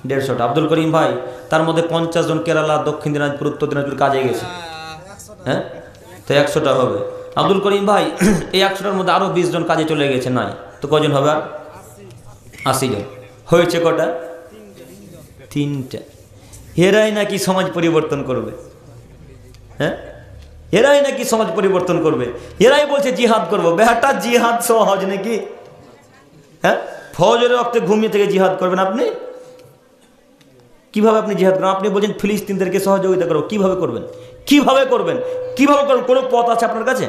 150টা। আব্দুল করিম ভাই, তার মধ্যে 50 জন কেরালা, দক্ষিণ দিনাজপুর, উত্তর দিনাজপুর কাজে গেছে। হ্যাঁ, তো 100টা হবে। আব্দুল করিম ভাই, এই 100টার মধ্যে আরো 20 জন কাজে চলে গেছে, নাই তো কজন হবে? আর 80 জন। হয়েছে কটা? 3টা। এরাই নাকি সমাজ পরিবর্তন করবে? হ্যাঁ, এরাই নাকি সমাজ পরিবর্তন করবে? এরাই বলছে জিহাদ করবো। বেটা জিহাদ সহজ নাকি? হ্যাঁ, ফজরের ওয়াক্তে ঘুমিয়ে থেকে জিহাদ করবেন আপনি? কিভাবে আপনি জিহাদ করবেন? আপনি বলছেন ফিলিস্তিনদেরকে সহযোগিতা করবো, কিভাবে করবেন? কিভাবে করবেন? কিভাবে করবেন? কোনো পথ আছে আপনার কাছে?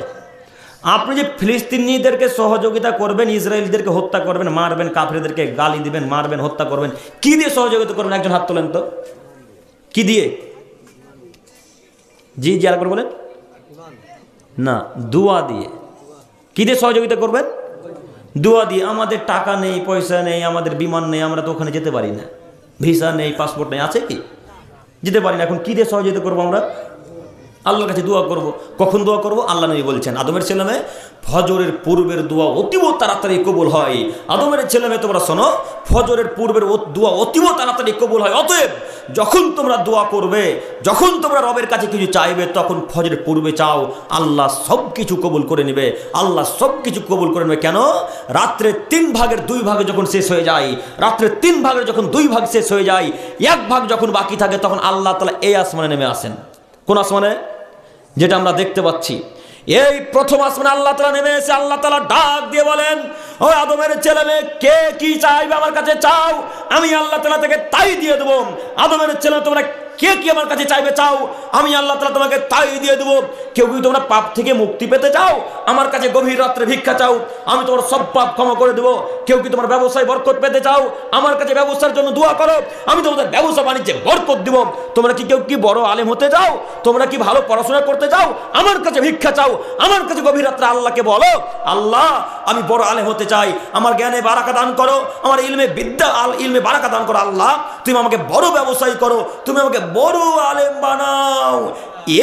আপনি যে ফিলিস্তিনিদেরকে সহযোগিতা করবেন, ইসরায়েলদেরকে হত্যা করবেন, মারবেন, কাফেরদেরকে গালি দিবেন, মারবেন, হত্যা করবেন, কি দিয়ে সহযোগিতা করবেন? একজন হাত তোলেন তো। কি দিয়ে? জি জি, আর করে বলেন না। দোয়া দিয়ে। কি দিয়ে সহযোগিতা করবেন? দোয়া দিয়ে। আমাদের টাকা নেই, পয়সা নেই, আমাদের বিমান নেই, আমরা তো ওখানে যেতে পারি না, ভিসা নেই, পাসপোর্ট নেই, আছে কি? যেতে পারি না। এখন কি দিয়ে সহযোগিতা করবো আমরা? আল্লাহর কাছে দোয়া করব। কখন দোয়া করব? আল্লাহ নবী বলছেন, আদমের ছেলেমেয়ে ফজরের পূর্বের দোয়া অতীব তাড়াতাড়ি কবুল হয়। আদমের ছেলেমেয়ে তোমরা শোনো, ফজরের পূর্বের দোয়া অতীব তাড়াতাড়ি কবুল হয়। অতএব যখন তোমরা দোয়া করবে, যখন তোমরা রবের কাছে কিছু চাইবে, তখন ফজরের পূর্বে চাও, আল্লাহ সব কিছু কবুল করে নেবে। আল্লাহ সব কিছু কবুল করে নেবে। কেন? রাত্রে 3 ভাগের 2 ভাগে যখন শেষ হয়ে যায়, রাত্রে 3 ভাগের যখন 2 ভাগ শেষ হয়ে যায়, 1 ভাগ যখন বাকি থাকে, তখন আল্লাহ তাআলা এই আসমানে নেমে আসেন। কোন আসমানে? যেটা আমরা দেখতে পাচ্ছি, এই প্রথম আসমানে আল্লাহ তাআলা নেমে এসে আল্লাহ তাআলা ডাক দিয়ে বলেন, ও আদমের ছেলে মেয়ে, কে কি চাইবে আমার কাছে চাও, আমি আল্লাহ তাআলা থেকে তাই দিয়ে দেবো। আদমের ছেলে তোমরা কে কি আমার কাছে চাইবে চাও, আমি আল্লাহ তাআলা তোমাকে তাই দিয়ে দেবো। কেউ কি তোমরা পাপ থেকে মুক্তি পেতে চাও, আমার কাছে গভীর রাত্রে ভিক্ষা চাও, আমি তোমার সব পাপ ক্ষমা করে দেবো। কেউ কি তোমার ব্যবসায় বরকত পেতে চাও, আমার কাছে ব্যবসার জন্য দোয়া করো, আমি তোমাদের ব্যবসা বাণিজ্যে বরকত দিব। তোমরা কি কেউ কি বড় আলেম হতে চাও, তোমরা কি ভালো পড়াশোনা করতে চাও, আমার কাছে ভিক্ষা চাও, আমার কাছে গভীর রাত্রে আল্লাহকে বলো, আল্লাহ আমি বড় আলেম হতে চাই, আমার জ্ঞানে বারাকা দান করো, আমার ইলমে বারাকা দান করো, আল্লাহ তুমি আমাকে বড় ব্যবসায়ী করো, তুমি আমাকে বড় আলেম বানাও।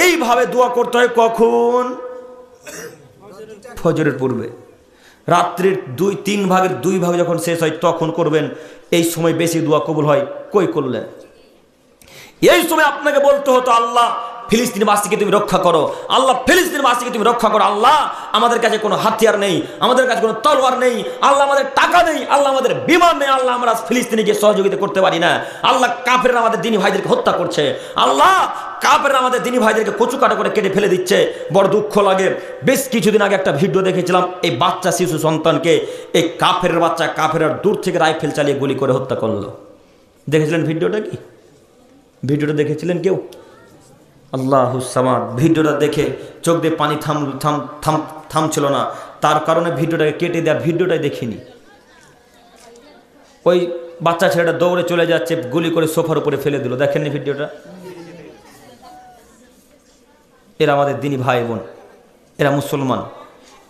এইভাবে দোয়া করতে হয় কখন? ফজরের পূর্বে, রাত্রির 2-3 ভাগের 2 ভাগ যখন শেষ হয় তখন করবেন। এই সময় বেশি দোয়া কবুল হয়। কই করলেন? এই সময় আপনাকে বলতে হতো, আল্লাহ ফিলিস্তিনবাসীকে তুমি রক্ষা করো, আল্লাহ ফিলিস্তিনবাসীকে তুমি রক্ষা করো, আল্লাহ আমাদের কাছে কোনো হাতিয়ার নেই, আমাদের কাছে কোনো তলোয়ার নেই, আল্লাহ আমাদের টাকা নেই, আল্লাহ আমাদের বিমান নেই, আল্লাহ আমরা ফিলিস্তিনিকে সহযোগিতা করতে পারি না, আল্লাহ কাফেররা আমাদের দিনী ভাইদেরকে হত্যা করছে, আল্লাহ কাফেররা আমাদের দিনী ভাইদেরকে কচু কাটা করে কেটে ফেলে দিচ্ছে। বড় দুঃখ লাগে। বেশ কিছুদিন আগে একটা ভিডিও দেখেছিলাম, এই বাচ্চা শিশু সন্তানকে এই কাফেরের বাচ্চা কাফেররা দূর থেকে রাইফেল চালিয়ে গুলি করে হত্যা করলো। দেখেছিলেন ভিডিওটা? কি ভিডিওটা দেখেছিলেন কেউ? আল্লাহুস সামাদ। ভিডিওটা দেখে চোখ দিয়ে পানি থামছিল না, তার কারণে ভিডিওটাকে কেটে দেওয়া, ভিডিওটাই দেখিনি। ওই বাচ্চা ছেলেটা দৌড়ে চলে যাচ্ছে, গুলি করে সোফার উপরে ফেলে দিল। দেখেননি ভিডিওটা? এরা আমাদের দিনী ভাই বোন, এরা মুসলমান।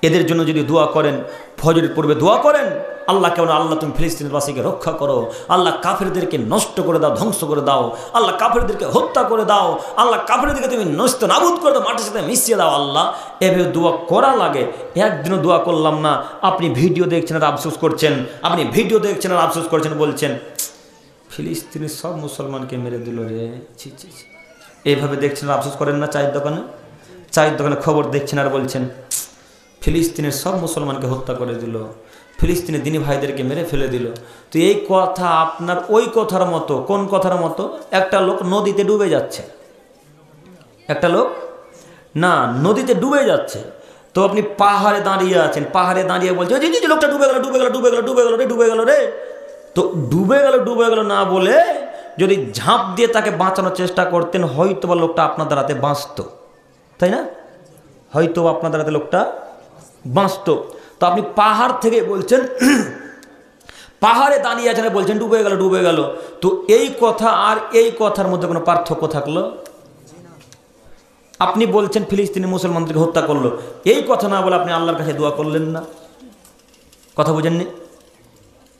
এদের জন্য যদি দোয়া করেন, ফজরের পূর্বে দোয়া করেন, আল্লাহ কেমন, আল্লাহ তুমি ফিলিস্তিনবাসীকে রক্ষা করো, আল্লাহ কাফেরদেরকে নষ্ট করে দাও, ধ্বংস করে দাও, আল্লাহ কাফেরদেরকে হত্যা করে দাও, আল্লাহ কাফেরদেরকে তুমি নষ্ট নাবুদ করে দাও, মাটির সাথে মিশিয়ে দাও। আল্লাহ এভাবে দোয়া করা লাগে। একদিনও দোয়া করলাম না, আপনি ভিডিও দেখছেন আর আফসোস করছেন, আপনি ভিডিও দেখছেন আর আফসোস করছেন, বলছেন ফিলিস্তিনের সব মুসলমানকে মেরে দিল রে, ছি ছি ছি। এইভাবে দেখছেন আর আফসোস করেন না? চায়ের দোকানে খবর দেখছেন আর বলছেন ফিলিস্তিনের সব মুসলমানকে হত্যা করে দিল, ফিলিস্তিনের দিনী ভাইদেরকে মেরে ফেলে দিল। তো এই কথা আপনার ওই কথার মতো। কোন কথার মতো? একটা লোক নদীতে ডুবে যাচ্ছে, একটা লোক না নদীতে ডুবে যাচ্ছে, তো আপনি পাহাড়ে দাঁড়িয়ে আছেন, পাহাড়ে দাঁড়িয়ে বলছে যে লোকটা ডুবে গেল, ডুবে গেল, ডুবে গেল, ডুবে গেল রে, ডুবে গেল রে। তো ডুবে গেল না বলে যদি ঝাঁপ দিয়ে তাকে বাঁচানোর চেষ্টা করতেন, হয়তো বা লোকটা আপনার দ্বারাতে বাঁচত, তাই না? হয়তো আপনার দ্বারাতে লোকটা বাঁচত। তো আপনি পাহাড় থেকে বলছেন, পাহাড়ে দাঁড়িয়ে আছেন, বলছেন ডুবে গেল, ডুবে গেল। তো এই কথা আর এই কথার মধ্যে কোনো পার্থক্য থাকলো? আপনি বলছেন ফিলিস্তিনি মুসলমানদেরকে হত্যা করলো, এই কথা না বলে আপনি আল্লাহর কাছে দোয়া করলেন না। কথা বুঝেননি?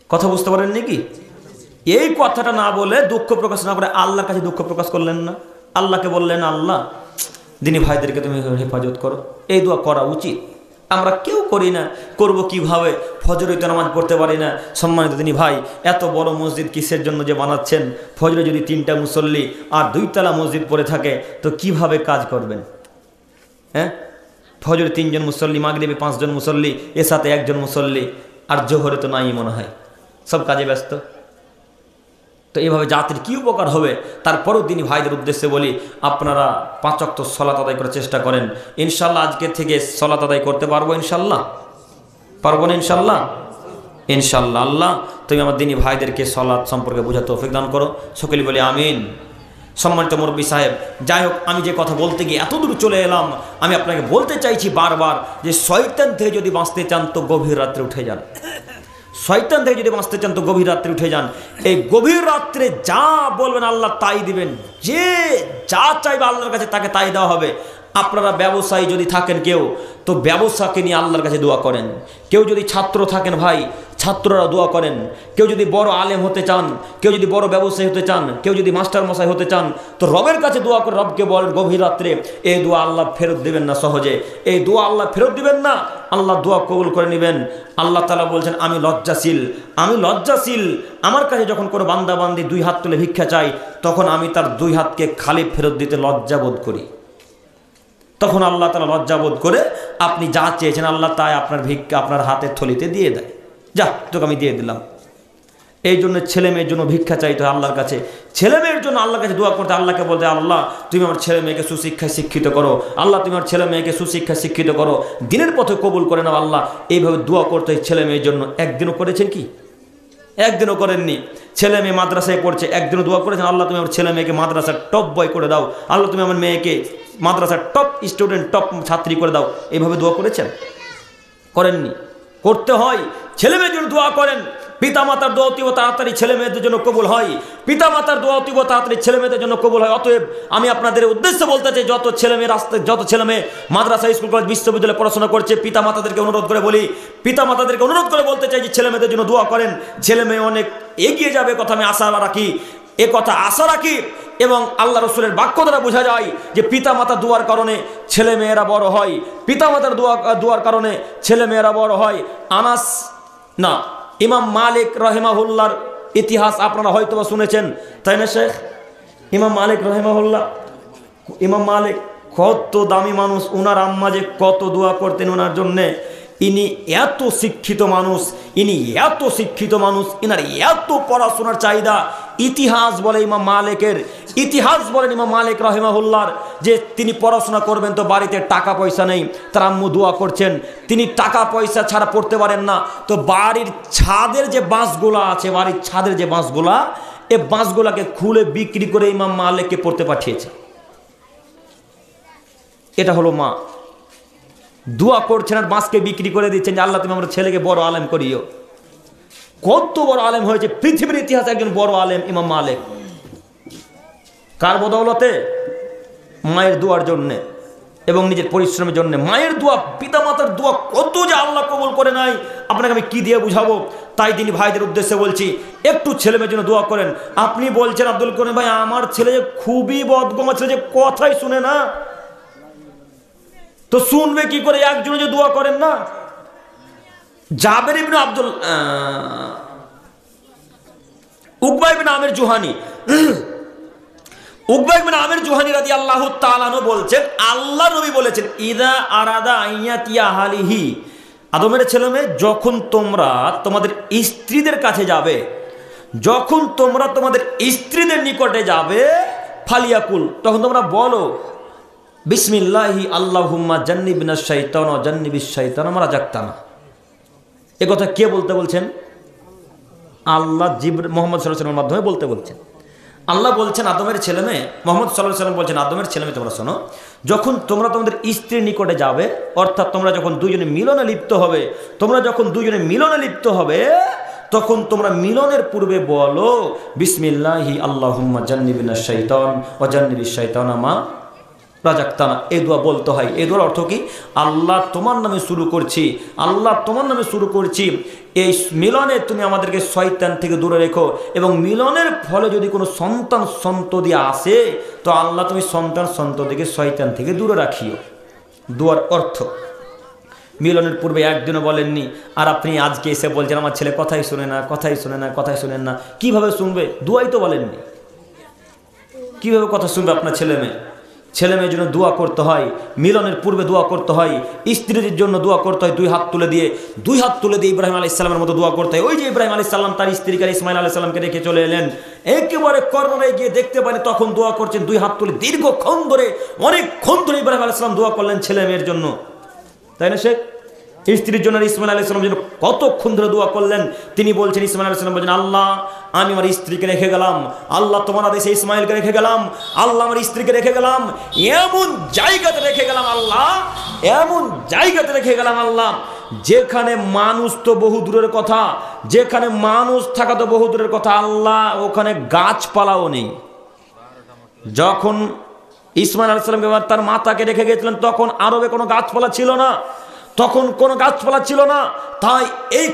কথা বুঝতে পারেননি কি? এই কথাটা না বলে, দুঃখ প্রকাশ না করে আল্লাহর কাছে দুঃখ প্রকাশ করলেন না। আল্লাহকে বললেন, আল্লাহ দিনী ভাইদেরকে তুমি হেফাজত করো। এই দোয়া করা উচিত। আমরা কেউ করি না, করব কিভাবে? ফজরে তো নামাজ পড়তে পারি না। সম্মানিত দিনী ভাই, এত বড় মসজিদ কিসের জন্য যে বানাচ্ছেন? ফজরে যদি 3টা মুসল্লি আর 2 তলা মসজিদ পড়ে থাকে তো কিভাবে কাজ করবেন? হ্যাঁ, ফজরে 3 জন মুসল্লি, মাগরিবে 5 জন মুসল্লি, এর সাথে 1 জন মুসল্লি, আর জোহরে তো নাই মনে হয়, সব কাজে ব্যস্ত। তো এইভাবে জাতির কি উপকার হবে? তারপরও দিনী ভাইদের উদ্দেশ্যে বলি, আপনারা 5 ওয়াক্ত সালাত আদায় করার চেষ্টা করেন। ইনশাল্লাহ আজকে থেকে সালাত আদায় করতে পারবো, ইনশাল্লাহ পারবো না? ইনশাল্লাহ, ইনশাল্লাহ। আল্লাহ তুমি আমার দিনী ভাইদেরকে সালাত সম্পর্কে বোঝার তৌফিক দান করো। সকলে বলি আমিন। সম্মানিত মুরব্বী সাহেব, যাই হোক, আমি যে কথা বলতে গিয়ে এত দূর চলে এলাম, আমি আপনাকে বলতে চাইছি বারবার যে শয়তান থেকে যদি বাঁচতে চান তো গভীর রাত্রে উঠে যান। শয়তান থেকে যদি বাঁচতে চান তো গভীর রাত্রে উঠে যান। এই গভীর রাত্রে যা বলবেন আল্লাহ তাই দিবেন, যে যা চাইবে আল্লাহর কাছে তাকে তাই দেওয়া হবে। আপনারা ব্যবসায়ী যদি থাকেন কেউ, তো ব্যবসাকে নিয়ে আল্লাহর কাছে দোয়া করেন। কেউ যদি ছাত্র থাকেন ভাই, ছাত্ররা দোয়া করেন। কেউ যদি বড় আলেম হতে চান, কেউ যদি বড় ব্যবসায়ী হতে চান, কেউ যদি মাস্টার মশাই হতে চান, তো রবের কাছে দোয়া করে রবকে বলেন গভীর রাত্রে। এই দোয়া আল্লাহ ফেরত দেবেন না সহজে, এই দোয়া আল্লাহ ফেরত দিবেন না, আল্লাহ দোয়া কবুল করে নেবেন। আল্লাহ তাআলা বলছেন, আমি লজ্জাশীল। আমার কাছে যখন কোনো বান্দা বান্দি 2 হাত তুলে ভিক্ষা চাই, তখন আমি তার 2 হাতকে খালি ফেরত দিতে লজ্জা বোধ করি। তখন আল্লাহ তাআলা লজ্জা বোধ করে আপনি যা চেয়েছেন আল্লাহ তাই আপনার ভিক্ষা আপনার হাতের থলিতে দিয়ে দেয়। যা, তোকে আমি দিয়ে দিলাম। এই জন্য ছেলে মেয়ের জন্য ভিক্ষা চাইতে হয় আল্লাহর কাছে। ছেলে মেয়ের জন্য আল্লাহর কাছে দোয়া করতে, আল্লাহকে বলতে, আল্লাহ তুমি আমার ছেলে মেয়েকে সুশিক্ষায় শিক্ষিত করো, আল্লাহ তুমি আমার ছেলে মেয়েকে সুশিক্ষায় শিক্ষিত করো, দিনের পথে কবুল করে নাও আল্লাহ। এইভাবে দোয়া করতে হয় ছেলে মেয়ের জন্য। একদিনও করেছেন কি? একদিনও করেননি। ছেলে মেয়ে মাদ্রাসায় পড়ছে, একদিনও দোয়া করেছেন আল্লাহ তুমি আমার ছেলে মেয়েকে মাদ্রাসার টপ বয় করে দাও, আল্লাহ তুমি আমার মেয়েকে মাদ্রাসার টপ স্টুডেন্ট টপ ছাত্রী করে দাও, এইভাবে দোয়া করেছেন? করেননি। করতে হয়। ছেলে মেয়ের জন্য দোয়া করেন, পিতা মাতার দোয়া অতীব তাড়াতাড়ি ছেলে মেয়েদের জন্য কবুল হয়, পিতা মাতার দোয়া অতীব তাড়াতাড়ি ছেলে মেয়েদের জন্য কবুল হয়। অতএব আমি আপনাদের উদ্দেশ্যে বলতে চাই, যত ছেলে মেয়ে রাস্তায়, যত ছেলে মেয়ে মাদ্রাসা স্কুল কলেজ বিশ্ববিদ্যালয়ে পড়াশোনা করছে, পিতা মাতাদেরকে অনুরোধ করে বলি, পিতা মাতাদেরকে অনুরোধ করে বলতে চাই যে ছেলে মেয়েদের জন্য দোয়া করেন। ছেলে মেয়ে অনেক এগিয়ে যাবে কথা আমি আশা রাখি, এ কথা আশা রাখি। এবং আল্লাহ রসুলের বাক্য দ্বারা বোঝা যায় যে পিতা মাতা দোয়ার কারণে ছেলে মেয়েরা বড় হয়, পিতা মাতার দোয়ার কারণে ছেলে মেয়েরা বড় হয়। ইমাম মালিক রহিমাহুল্লাহর ইতিহাস আপনারা হয়তো বা শুনেছেন, তাই না শেখ? ইমাম মালিক রহিমাহুল্লাহ, ইমাম মালিক কত দামি মানুষ, ওনার আম্মা যে কত দোয়া করতেন ওনার জন্যে। ইনি এত শিক্ষিত মানুষ, ইনার এত পড়াশোনার চাহিদা। ইতিহাস বলে ইমাম মালিকের, ইতিহাস বলেন ইমাম মালিক রহিমাহুল্লাহর যে তিনি পড়াশোনা করবেন তো বাড়িতে টাকা পয়সা নেই, তার আম্মু দোয়া করছেন, তিনি টাকা পয়সা ছাড়া পড়তে পারেন না। তো বাড়ির ছাদের যে বাঁশগুলা আছে, বাড়ির ছাদের যে বাঁশগুলা, এই বাঁশগুলাকে খুলে বিক্রি করে ইমাম মালিককে পড়তে পাঠিয়েছে। এটা হলো মা। দোয়া করছেন আর বাঁশকে বিক্রি করে দিচ্ছেন যে আল্লাহ তুমি আমার ছেলেকে বড় আলেম করিও। কত বড় আলেম হয়েছে পৃথিবীর ইতিহাসে একজন বড় আলেম ইমাম মালিক। কার বদৌলতে? মায়ের দোয়ার জন্যে এবং নিজের পরিশ্রমের জন্য। মায়ের দোয়া, পিতা মাতার দোয়া কত যে আল্লাহ কবুল করে নাই, আপনাকে আমি কি দিয়ে বুঝাবো। তাই তিনি ভাইদের উদ্দেশ্যে বলছি, একটু ছেলে মেয়ের জন্য দোয়া করেন। আপনি বলছেন আব্দুল করিম ভাই আমার ছেলে যে খুবই বদগমা ছেলে, যে কথাই শুনে না, তো শুনবে কি করে? একজনে যে দোয়া করেন না। জাবের ইবনে আব্দুল উকবা ইবনে আমির জুহানি, উকবা ইবনে আমির জুহানি রাদিয়াল্লাহু তাআলা আনহু বলছেন, আল্লাহ নবী বলেছেন, ইদা আরাদা আইয়াতিয়া আহলিহি, আদমের ছেলে মেয়ে যখন তোমরা তোমাদের স্ত্রীদের কাছে যাবে, যখন তোমরা তোমাদের স্ত্রীদের নিকটে যাবে, ফালিয়াকুল, তখন তোমরা বলো বিসমিল্লাহি আল্লাহুম্মা জান্নিবনা শাইতান ওয়া জান্নিবিশ শাইতান মা রাযাকতানা। এ কথা কে বলতে বলছেন? আল্লাহ মুহাম্মদ সাল্লাল্লাহু আলাইহি ওয়াসাল্লামের মাধ্যমে বলতে বলছেন। আল্লাহ বলছেন আদমের ছেলে মেয়ে, মুহাম্মদ সাল্লাল্লাহু আলাইহি ওয়াসাল্লাম বলছেন আদমের ছেলে মেয়ে তোমরা শোনো, যখন তোমরা তোমাদের স্ত্রীর নিকটে যাবে, অর্থাৎ তোমরা যখন দুজনে মিলনে লিপ্ত হবে, তোমরা যখন দুজনে মিলনে লিপ্ত হবে, তখন তোমরা মিলনের পূর্বে বলো বিসমিল্লাহি আল্লাহুম্মা জান্নিবনা শাইতান ওয়া জান্নিবিশ শাইতানা মা রাযাকতানা। এই দোয়া বলতে হয়। এই দোয়ার অর্থ কি? আল্লাহ তোমার নামে শুরু করছি, আল্লাহ তোমার নামে শুরু করছি, এই মিলনে তুমি আমাদেরকে শয়তান থেকে দূরে রেখো, এবং মিলনের ফলে যদি কোনো সন্তান সন্ততি আসে তো আল্লাহ তুমি সন্তান সন্ততিকে শয়তান থেকে দূরে রাখিও। দোয়ার অর্থ। মিলনের পূর্বে একদিনও বলেননি, আর আপনি আজকে এসে বলছেন আমার ছেলে কথাই শুনে না, কথাই শুনে না, কথাই শুনেন না। কিভাবে শুনবে? দোয়াই তো বলেননি, কিভাবে কথা শুনবে আপনার ছেলে মেয়ে? ছেলে মেয়ের জন্য দোয়া করতে হয়, মিলনের পূর্বে দোয়া করতে হয়, স্ত্রীদের জন্য দোয়া করতে হয় দুই হাত তুলে দিয়ে, দুই হাত তুলে দিয়ে ইব্রাহিম আলাইহিস সালামের মতো দোয়া করতে হয়। ওই যে ইব্রাহিম আলাইহিস সালাম তার স্ত্রীকে ইসমাইল আলাইহিস সালামকে রেখে চলে এলেন, একেবারে কর্নারে গিয়ে দেখতে পারেন তখন দোয়া করছেন দুই হাত তুলে, দীর্ঘক্ষণ ধরে, অনেকক্ষণ ধরে ইব্রাহিম আলাইহিস সালাম দোয়া করলেন ছেলে মেয়ের জন্য, তাই না শেখ? স্ত্রীর জন্য ইসমাইল আলাইহিস সালাম জন্য কতক্ষণ ধরে দোয়া করলেন। তিনি বলছেন, ইসমাইল আলাইহিস সালাম বলছেন, আল্লাহ আমি আমার স্ত্রীকে রেখে গেলাম, আল্লাহ তোমার আদেশে ইসমাইলকে রেখে গেলাম, আল্লাহ আমার স্ত্রীকে রেখে গেলাম, এমন জায়গাতে রেখে গেলাম আল্লাহ, এমন জায়গাতে রেখে গেলাম আল্লাহ যেখানে মানুষ তো বহু দূরের কথা, যেখানে মানুষ থাকা তো বহু দূরের কথা, আল্লাহ ওখানে গাছপালাও নেই। যখন ইসমাইল আলাইহিস সালামকে তার মাতাকে রেখে গেছিলেন তখন আরবে কোনো গাছপালা ছিল না, তখন কোনো গাছপালা ছিল না। তাই এই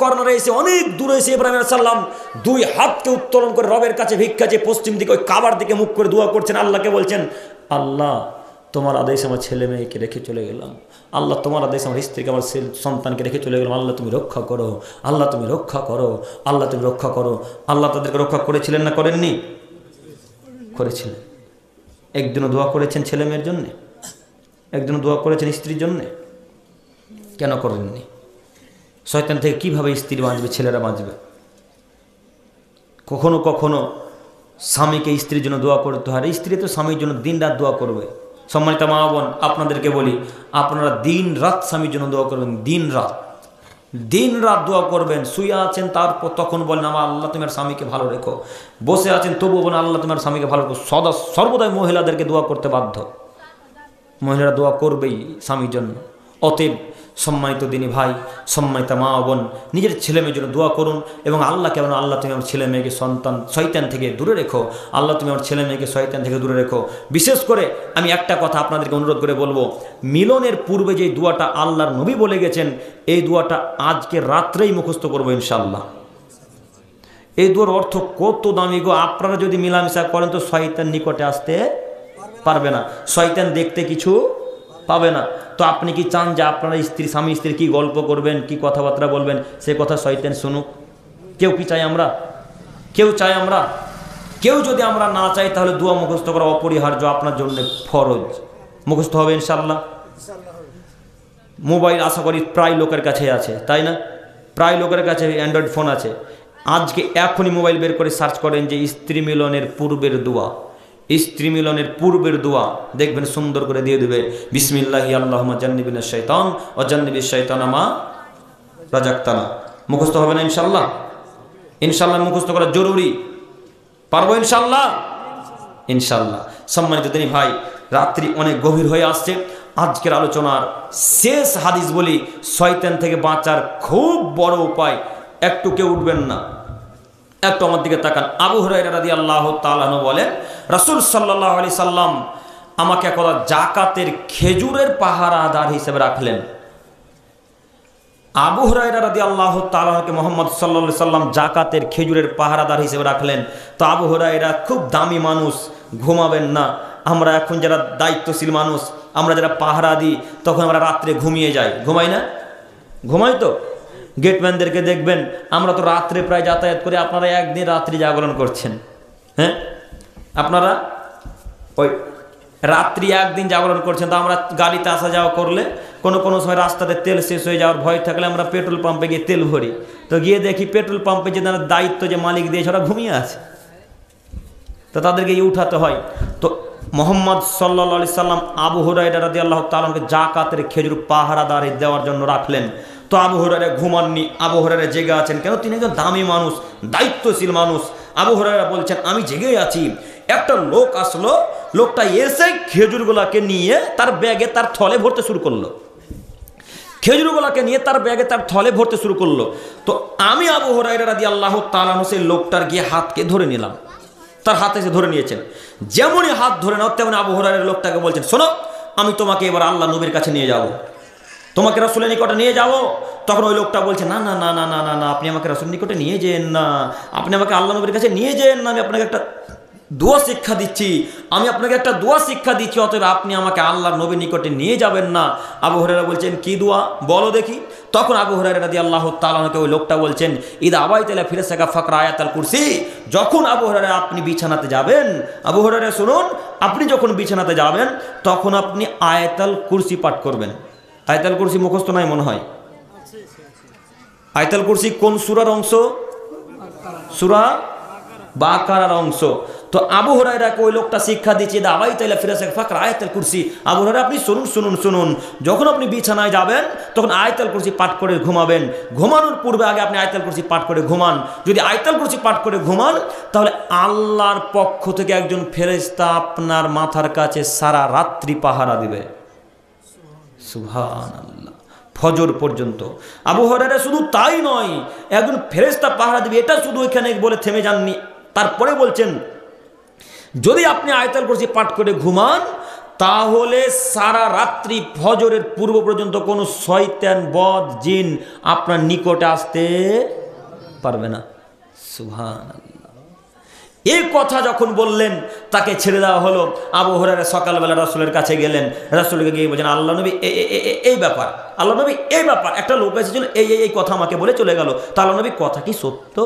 কর্নারে এসে, অনেক দূরে এসে ইব্রাহিম আলাইহিস সালাম দুই হাতকে উত্তোলন করে রবের কাছে ভিক্ষা চেয়ে পশ্চিম দিকে ওই কাবার দিকে মুখ করে দোয়া করছেন, আল্লাহকে বলছেন, আল্লাহ তোমার আদেশ আমার ছেলে মেয়েকে রেখে চলে গেলাম, আল্লাহ তোমার আদেশ আমার স্ত্রীকে, আমার সন্তানকে রেখে চলে গেলাম, আল্লাহ তুমি রক্ষা করো, আল্লাহ তুমি রক্ষা করো, আল্লাহ তুমি রক্ষা করো। আল্লাহ তাদেরকে রক্ষা করেছিলেন না করেননি? করেছিলেন। একদিনও দোয়া করেছেন ছেলে মেয়ের জন্যে? একদিনও দোয়া করেছেন স্ত্রীর জন্যে? কেন করেননি? শয়তান থেকে কিভাবে স্ত্রী বাঁচবে, ছেলেরা বাঁচবে? কখনো কখনো স্বামীকে স্ত্রীর জন্য দোয়া করতে হয়, স্ত্রী তো স্বামীর জন্য দিন রাত দোয়া করবে। সম্মানিত মা বোন, আপনাদেরকে বলি, আপনারা দিন রাত স্বামীর জন্য দোয়া করবেন, দিন রাত। দিন রাত দোয়া করবেন, শুয়ে আছেন তারপর তখন বলেন আমার আল্লাহ তোমার স্বামীকে ভালো রেখো, বসে আছেন তবুও বলেন আল্লাহ তোমার স্বামীকে ভালো রেখো। সর্বদাই মহিলাদেরকে দোয়া করতে বাধ্য, মহিলারা দোয়া করবেই স্বামীর জন্য। অতএব সম্মানিত দিনী ভাই, সম্মানিত মা বোন, নিজের ছেলে মেয়ের জন্য দোয়া করুন এবং আল্লাহকে বলুন আল্লাহ তুমি আমার ছেলে মেয়েকে শয়তান থেকে দূরে রেখো, আল্লাহ তুমি আমার ছেলে মেয়েকে শয়তান থেকে দূরে রেখো। বিশেষ করে আমি একটা কথা আপনাদেরকে অনুরোধ করে বলবো, মিলনের পূর্বে যে দোয়াটা আল্লাহর নবী বলে গেছেন, এই দোয়াটা আজকে রাত্রেই মুখস্থ করবো ইনশাআল্লাহ। এই দোয়ার অর্থ কত দামি গো! আপনারা যদি মিলামিশা করেন তো শয়তান নিকটে আসতে পারবে না, শয়তান দেখতে কিছু পাবে না। তো আপনি কি চান যে আপনারা স্বামী স্ত্রী কি গল্প করবেন, কি কথাবার্তা বলবেন, সে কথা শয়তান শুনুক? কেউ কি চাই আমরা? কেউ চাই আমরা? কেউ যদি আমরা না চাই তাহলে দোয়া মুখস্থ করা অপরিহার্য, আপনার জন্য ফরজ। মুখস্থ হবে ইনশাআল্লাহ। মোবাইল আশা করি প্রায় লোকের কাছে আছে, তাই না? প্রায় লোকের কাছে অ্যান্ড্রয়েড ফোন আছে। আজকে এখনই মোবাইল বের করে সার্চ করেন যে স্ত্রী মিলনের পূর্বের দোয়া, স্ত্রী মিলনের পূর্বের দোয়া, দেখবেন সুন্দর করে দিয়ে দেবে বিসমিল্লাহি আল্লাহুম্মা জান্নিবিনাশ শাইতান ওয়া জান্নিবিশ শাইতানা মা রাযাকতানা। মুখস্থ হবে না ইনশাআল্লাহ? ইনশাআল্লাহ মুখস্থ করা জরুরি। পারবো ইনশাআল্লাহ? ইনশাআল্লাহ। সম্মানিত দিনী ভাই, রাত্রি অনেক গভীর হয়ে আসছে। আজকের আলোচনার শেষ হাদিস বলি, শয়তান থেকে বাঁচার খুব বড় উপায়। একটু কেউ উঠবেন না, একটু আমার দিকে তাকান। আবু হুরায়রা রাদিয়াল্লাহু তাআলা আনহু বলেন, রাসূল সাল্লাল্লাহু আলাইহি সাল্লাম আমাকে একদা জাকাতের খেজুরের পাহারাদার হিসেবে রাখলেন। আবু হুরায়রা রাদিয়াল্লাহু তাআলা আনহুকে মুহাম্মদ সাল্লাল্লাহু আলাইহি সাল্লাম জাকাতের খেজুরের পাহারাদার হিসেবে রাখলেন। তো আবু হুরায়রা খুব দামি মানুষ, ঘুমাবেন না। আমরা এখন যারা দায়িত্বশীল মানুষ, আমরা যারা পাহারা দিই, তখন আমরা রাত্রে ঘুমিয়ে যাই, ঘুমাই না? ঘুমাই তো। গেটম্যানদেরকে দেখবেন, আমরা তো রাত্রে প্রায় যাতায়াত করি, আপনারা একদিন রাত্রি জাগরণ করছেন। হ্যাঁ, আপনারা ওই রাত্রি একদিন জাগরণ করছেন। তো আমরা গাড়িতে আসা যাওয়া করলে কোনো সময় রাস্তাতে তেল শেষ হয়ে যাওয়ার ভয় থাকলে আমরা পেট্রোল পাম্পে গিয়ে তেল ভরি। তো গিয়ে দেখি পেট্রোল পাম্পে যে দায়িত্ব যে মালিক দিয়েছে ওরা ঘুমিয়ে আছে, তো তাদেরকে উঠাতে হয়। তো মুহাম্মদ সাল্লাল্লাহু আলাইহি সাল্লাম আবু হুরায়রা রাদিয়াল্লাহু তাআলা আনহুকে জাকাতের খেজুর পাহারাদারি দেওয়ার জন্য রাখলেন। তো আবু হুরায়রা ঘুমাননি, আবু হুরায়রা জেগে আছেন। কেন? তিনি একজন দামি মানুষ, দায়িত্বশীল মানুষ। আবু হুরায়রা বলছেন আমি জেগে আছি। একটা লোক আসলো, লোকটা এসে খেজুরগুলাকে নিয়ে তার ব্যাগে তার থলে ভরতে শুরু করলো। খেজুরগুলাকে নিয়ে তার ব্যাগে তার থলে ভরতে শুরু করলো। তো আমি আবু হুরায়রা রাদিয়াল্লাহু তাআলা আনহু সেই লোকটার গিয়ে হাতকে ধরে নিলাম। তার হাতে এসে ধরে নিয়েছেন। যেমনই হাত ধরে নাও তেমনি আবু হুরায়রা লোকটাকে বলছেন, শোনো, আমি তোমাকে এবার আল্লাহ নবীর কাছে নিয়ে যাব, তোমাকে রাসূলের নিকটে নিয়ে যাব। তখন ওই লোকটা বলছে, না না না না না না না, আপনি আমাকে রাসূলের নিকটে নিয়ে যেন না, আপনি আমাকে আল্লাহ নবীর কাছে নিয়ে যেন না। আমি আপনাকে একটা দোয়া শিক্ষা দিচ্ছি, অতএব আপনি আমাকে আল্লাহর নবীর নিকটে নিয়ে যাবেন না। আবু হুরায়রা বলছেন, কি দোয়া বলো দেখি। তখন আবু হুরায়রা রাদিয়াল্লাহু তাআলা আনহুকে ওই লোকটা বলছেন, ইদা আবাইতা ইলা ফিরাশিকা ফাকরা আয়াতুল কুরসি। যখন আবু হুরায়রা আপনি বিছানাতে যাবেন, আবু হুরায়রা শুনুন, আপনি যখন বিছানাতে যাবেন তখন আপনি আয়াতুল কুরসি পাঠ করবেন। আয়াতুল কুরসি মুখস্থ নাই মনে হয়? আয়াতুল কুরসি কোন সূরার অংশ? সূরা বাকারার অংশ। তো আবু হুরায়রাকে ওই লোকটা শিক্ষা দিচ্ছে, আবাইতা ইলা ফিরাশিকা ফাকরা আয়াতুল কুরসি। আবু হুরায়রা আপনি শুনুন, যখন আপনি বিছানায় যাবেন তখন আয়াতুল কুরসি পাঠ করে ঘুমাবেন। ঘুমানোর পূর্বে আগে আপনি আয়াতুল কুরসি পাঠ করে ঘুমান। যদি আয়াতুল কুরসি পাঠ করে ঘুমান তাহলে আল্লাহর পক্ষ থেকে একজন ফেরেশতা আপনার মাথার কাছে সারা রাত্রি পাহারা দিবে। সুবহানাল্লাহ, ফজর পর্যন্ত। আবু হুরায়রা শুধু তাই নয়, একজন ফেরেশতা পাহারা দিবে, এটা শুধু এখানে বলে থেমে যাননি। তারপরে বলছেন, যদি আপনি আয়াতুল কুরসি পাঠ করে ঘুমান তাহলে সারা রাত্রি ফজরের পূর্ব পর্যন্ত কোনো শয়তান বদ জিন আপনার নিকটে আসতে পারবে না। সুবহানাল্লাহ। এই কথা যখন বললেন তাকে ছেড়ে দেওয়া হলো। আবু হুরায়রা সকালবেলা রাসূলের কাছে গেলেন। রাসূলকে গিয়ে বলছেন, আল্লাহ নবী এই ব্যাপার, আল্লাহ নবী এই ব্যাপার, একটা লোক এসেছিল এই কথা আমাকে বলে চলে গেল। তা আল্লাহ নবী কথা কি সত্য?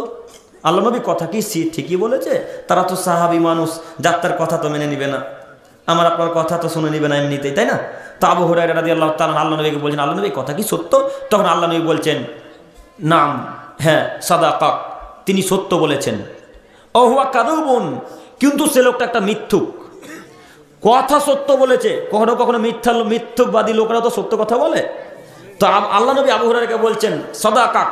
আল্লাহ নবী কথা কি ঠিকই বলেছে? তারা তো সাহাবী মানুষ, যাত্রার কথা তো মেনে নিবে না, আমার আপনার কথা তো শুনে নিবে না এমনিতেই, তাই না? তো আবু হুরায়রা রাদিয়াল্লাহু তাআলা আল্লাহ নবীকে বলছেন, আল্লাহ নবী কথা কি সত্য? তখন আল্লাহ নবী বলছেন, নাম, হ্যাঁ, সাদাকাক, তিনি সত্য বলেছেন। অহুয়া কাযুবুন, কিন্তু সে লোকটা একটা মিথ্যুক। কথা সত্য বলেছে, কখনো কখনো মিথ্যুকবাদী লোকরা তো সত্য কথা বলে। তো আল্লাহ নবী আবু হুরায়রাকে বলছেন সাদাকা,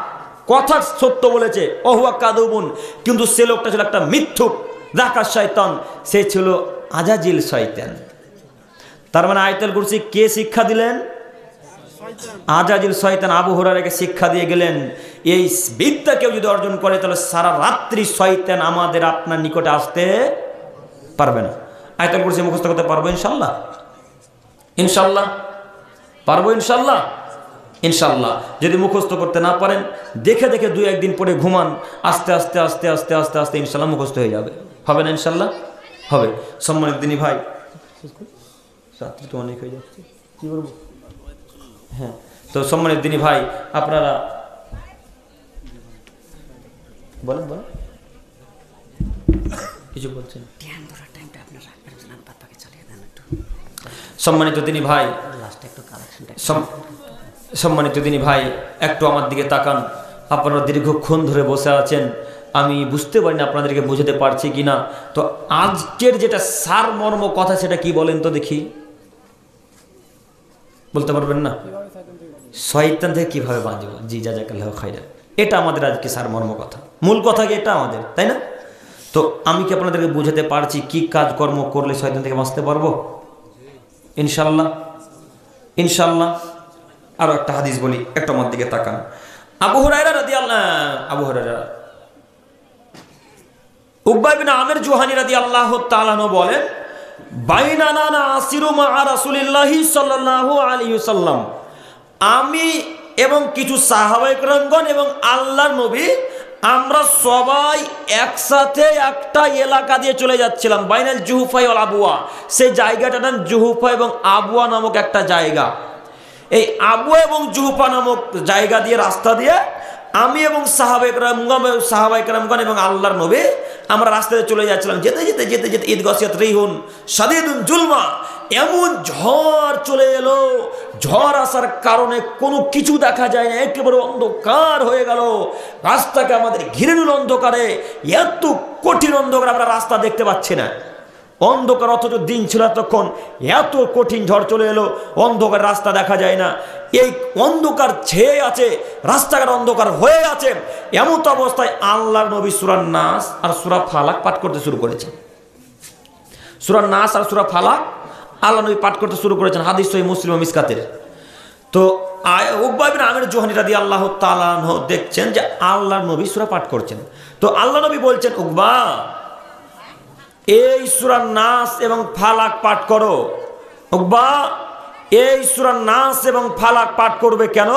কথা সত্য বলেছে, ওহুয়া কাদুবুন, কিন্তু সে লোকটা ছিল একটা মিথ্যুক, যাকা শয়তান, সে ছিল আজাজিল শয়তান। তার মানে আয়াতুল কুরসি কে শিক্ষা দিলেন? আজাজিল শয়তান আবু হুরায়রাকে শিক্ষা দিয়ে গেলেন, এই বিদ্যা কেউ যদি অর্জন করে তাহলে সারা রাত্রি শয়তান আমাদের আপনার নিকটে আসতে পারবে না। আয়াতুল কুরসি মুখস্থ করতে পারবো ইনশাআল্লাহ? ইনশাআল্লাহ পারবো ইনশাআল্লাহ? ইনশাআল্লাহ। যদি মুখস্থ করতে না পারেন দেখে দেখে 2-1 দিন পরে ঘুমান, আস্তে আস্তে আস্তে আস্তে আস্তে আস্তে ইনশাআল্লাহ মুখস্থ হয়ে যাবে। হবে না ইনশাআল্লাহ? হবে। সম্মানিত দিনী ভাই, রাত্রি তো অনেক হয়ে যাচ্ছে, কি বলবো? হ্যাঁ, তো সম্মানিত দিনী ভাই, আপনারা বলেন বলেন, কিছু বলছেন? সম্মানিত দিনী ভাই, সম্মানিত দিনী ভাই, একটু আমার দিকে তাকান। আপনারা দীর্ঘক্ষণ ধরে বসে আছেন, আমি বুঝতে পারি না আপনাদেরকে বোঝাতে পারছি কিনা। তো আজকের যেটা সারমর্ম কথা সেটা কি বলেন তো দেখি, বলতে পারবেন না? শয়তান থেকে কিভাবে বাঁচবো। জি, জাযাকাল্লাহু খাইরান, এটা আমাদের আজকে সারমর্ম কথা, মূল কথা কি এটা আমাদের, তাই না? তো আমি কি আপনাদেরকে বোঝাতে পারছি কি কাজকর্ম করলে শয়তান থেকে বাঁচতে পারবো? ইনশাআল্লাহ, ইনশাআল্লাহ। আরো একটা হাদিস বলি, একটু আমার দিকে তাকান। আবু হুরায়রা উকবা ইবনে আমির জুহানী রাদিয়াল্লাহু তাআলা আনহু বলেন, বাইনানা নাসিরু মা রাসূলিল্লাহি সাল্লাল্লাহু আলাইহি ওয়াসাল্লাম, আমি এবং কিছু সাহাবায়ে কেরামগণ এবং আল্লাহর নবী, আমরা সবাই একসাথে একটা এলাকা দিয়ে চলে যাচ্ছিলাম। বাইনাল জুহুফা ওয়াল আবওয়া, সেই জায়গাটার নাম জুহুফা এবং আবওয়া নামক একটা জায়গা। এই আবওয়া এবং জুহুফা নামক জায়গা দিয়ে, রাস্তা দিয়ে আমি এবং সাহাবায়ে কেরামগণ এবং আল্লাহর নবী আমরা রাস্তাতে চলে যাচ্ছিলাম। যেতে যেতে যেতে যেতে ঈদ গসিয়াত রিহুন শাদীদুন জুলমা, এমন ঝড় চলে এলো, ঝড় আসার কারণে কোনো কিছু দেখা যায় না, একেবারে অন্ধকার হয়ে গেল। রাস্তাকে আমাদের ঘিরে নিল অন্ধকারে, এত কঠিন অন্ধকার, আমরা রাস্তা দেখতে পাচ্ছি না। অন্ধকার, অথচ দিন ছিল তখন, এত কঠিন ঝড় চলে এলো, অন্ধকার, রাস্তা দেখা যায় না। এই অন্ধকার ছেয়ে আছে, রাস্তাঘাট অন্ধকার হয়ে আছে। এমন অবস্থায় আল্লাহর নবী সূরা নাস আর সূরা ফালাক পাঠ করতে শুরু করেছেন। সূরা নাস আর সূরা ফালাক আল্লাহ নবী পাঠ করতে শুরু করেছেন, হাদিস সহিহ মুসলিম ও মিসকাতের। তো উকবা ইবনে আমির জুহানী রাদিয়াল্লাহু তাআলা আনহু দেখছেন যে আল্লাহর নবী সূরা পাঠ করছেন। তো আল্লাহ নবী বলছেন, উকবা, এই সূরা নাস এবং ফালাক পাঠ করো। উকবা, এই সূরা নাস এবং ফালাক পাঠ করবে কেন?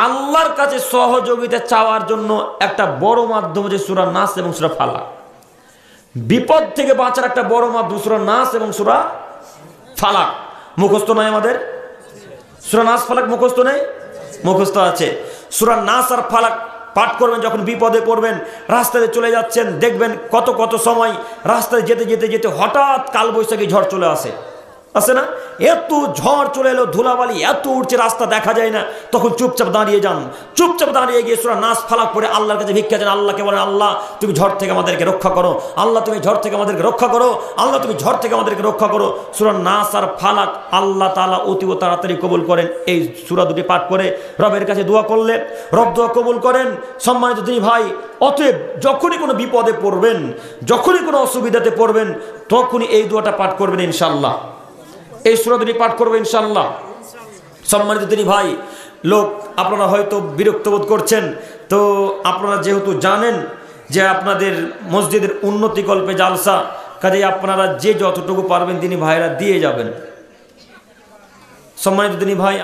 আল্লাহর কাছে সহযোগিতা চাওয়ার জন্য একটা বড় মাধ্যম যে সূরা নাস এবং সূরা ফালাক। বিপদ থেকে বাঁচার একটা বড় মাধ্যম সূরা নাস এবং সূরা ফালাক। মুখস্থ নয় আমাদের? সূরা নাস ফালাক মুখস্থ নেই? মুখস্থ আছে। সূরা নাস আর ফালাক পাঠ করবেন যখন বিপদে পড়বেন, রাস্তাতে চলে যাচ্ছেন, দেখবেন কত কত সময় রাস্তায় যেতে যেতে যেতে হঠাৎ কালবৈশাখী ঝড় চলে আসে না? এত ঝড় চলে এলো, ধুলাবালি এত উঠছে, রাস্তা দেখা যায় না। তখন চুপচাপ দাঁড়িয়ে যান, চুপচাপ দাঁড়িয়ে গিয়ে সূরা নাস ফালাক পড়ে আল্লাহর কাছে ভিক্ষা চান। আল্লাহকে বলেন, আল্লাহ তুমি ঝড় থেকে আমাদেরকে রক্ষা করো, আল্লাহ তুমি ঝড় থেকে আমাদেরকে রক্ষা করো, আল্লাহ তুমি ঝড় থেকে আমাদেরকে রক্ষা করো। সূরা নাস আর ফালাক আল্লাহ তাআলা অতীব তাড়াতাড়ি কবুল করেন। এই সূরা দুটি পাঠ করে রবের কাছে দোয়া করলে রব দোয়া কবুল করেন। সম্মানিত দিনী ভাই, অতএব যখনই কোনো বিপদে পড়বেন, যখনই কোনো অসুবিধাতে পড়বেন, তখনই এই দোয়াটা পাঠ করবেন ইনশাআল্লাহ। এই সূরা দুটি পাঠ করবে ইনশাআল্লাহ। সম্মানিত দিনী ভাই, লোক আপনারা হয়তো বিরক্ত বোধ করছেন, তো আপনারা যেহেতু জানেন যে আপনাদের মসজিদের উন্নতি কল্পে জালসা, কাজেই আপনারা যে যতটুকু পারবেন দিনী ভাইরা দিয়ে যাবেন। সম্মানিত দিনী ভাই,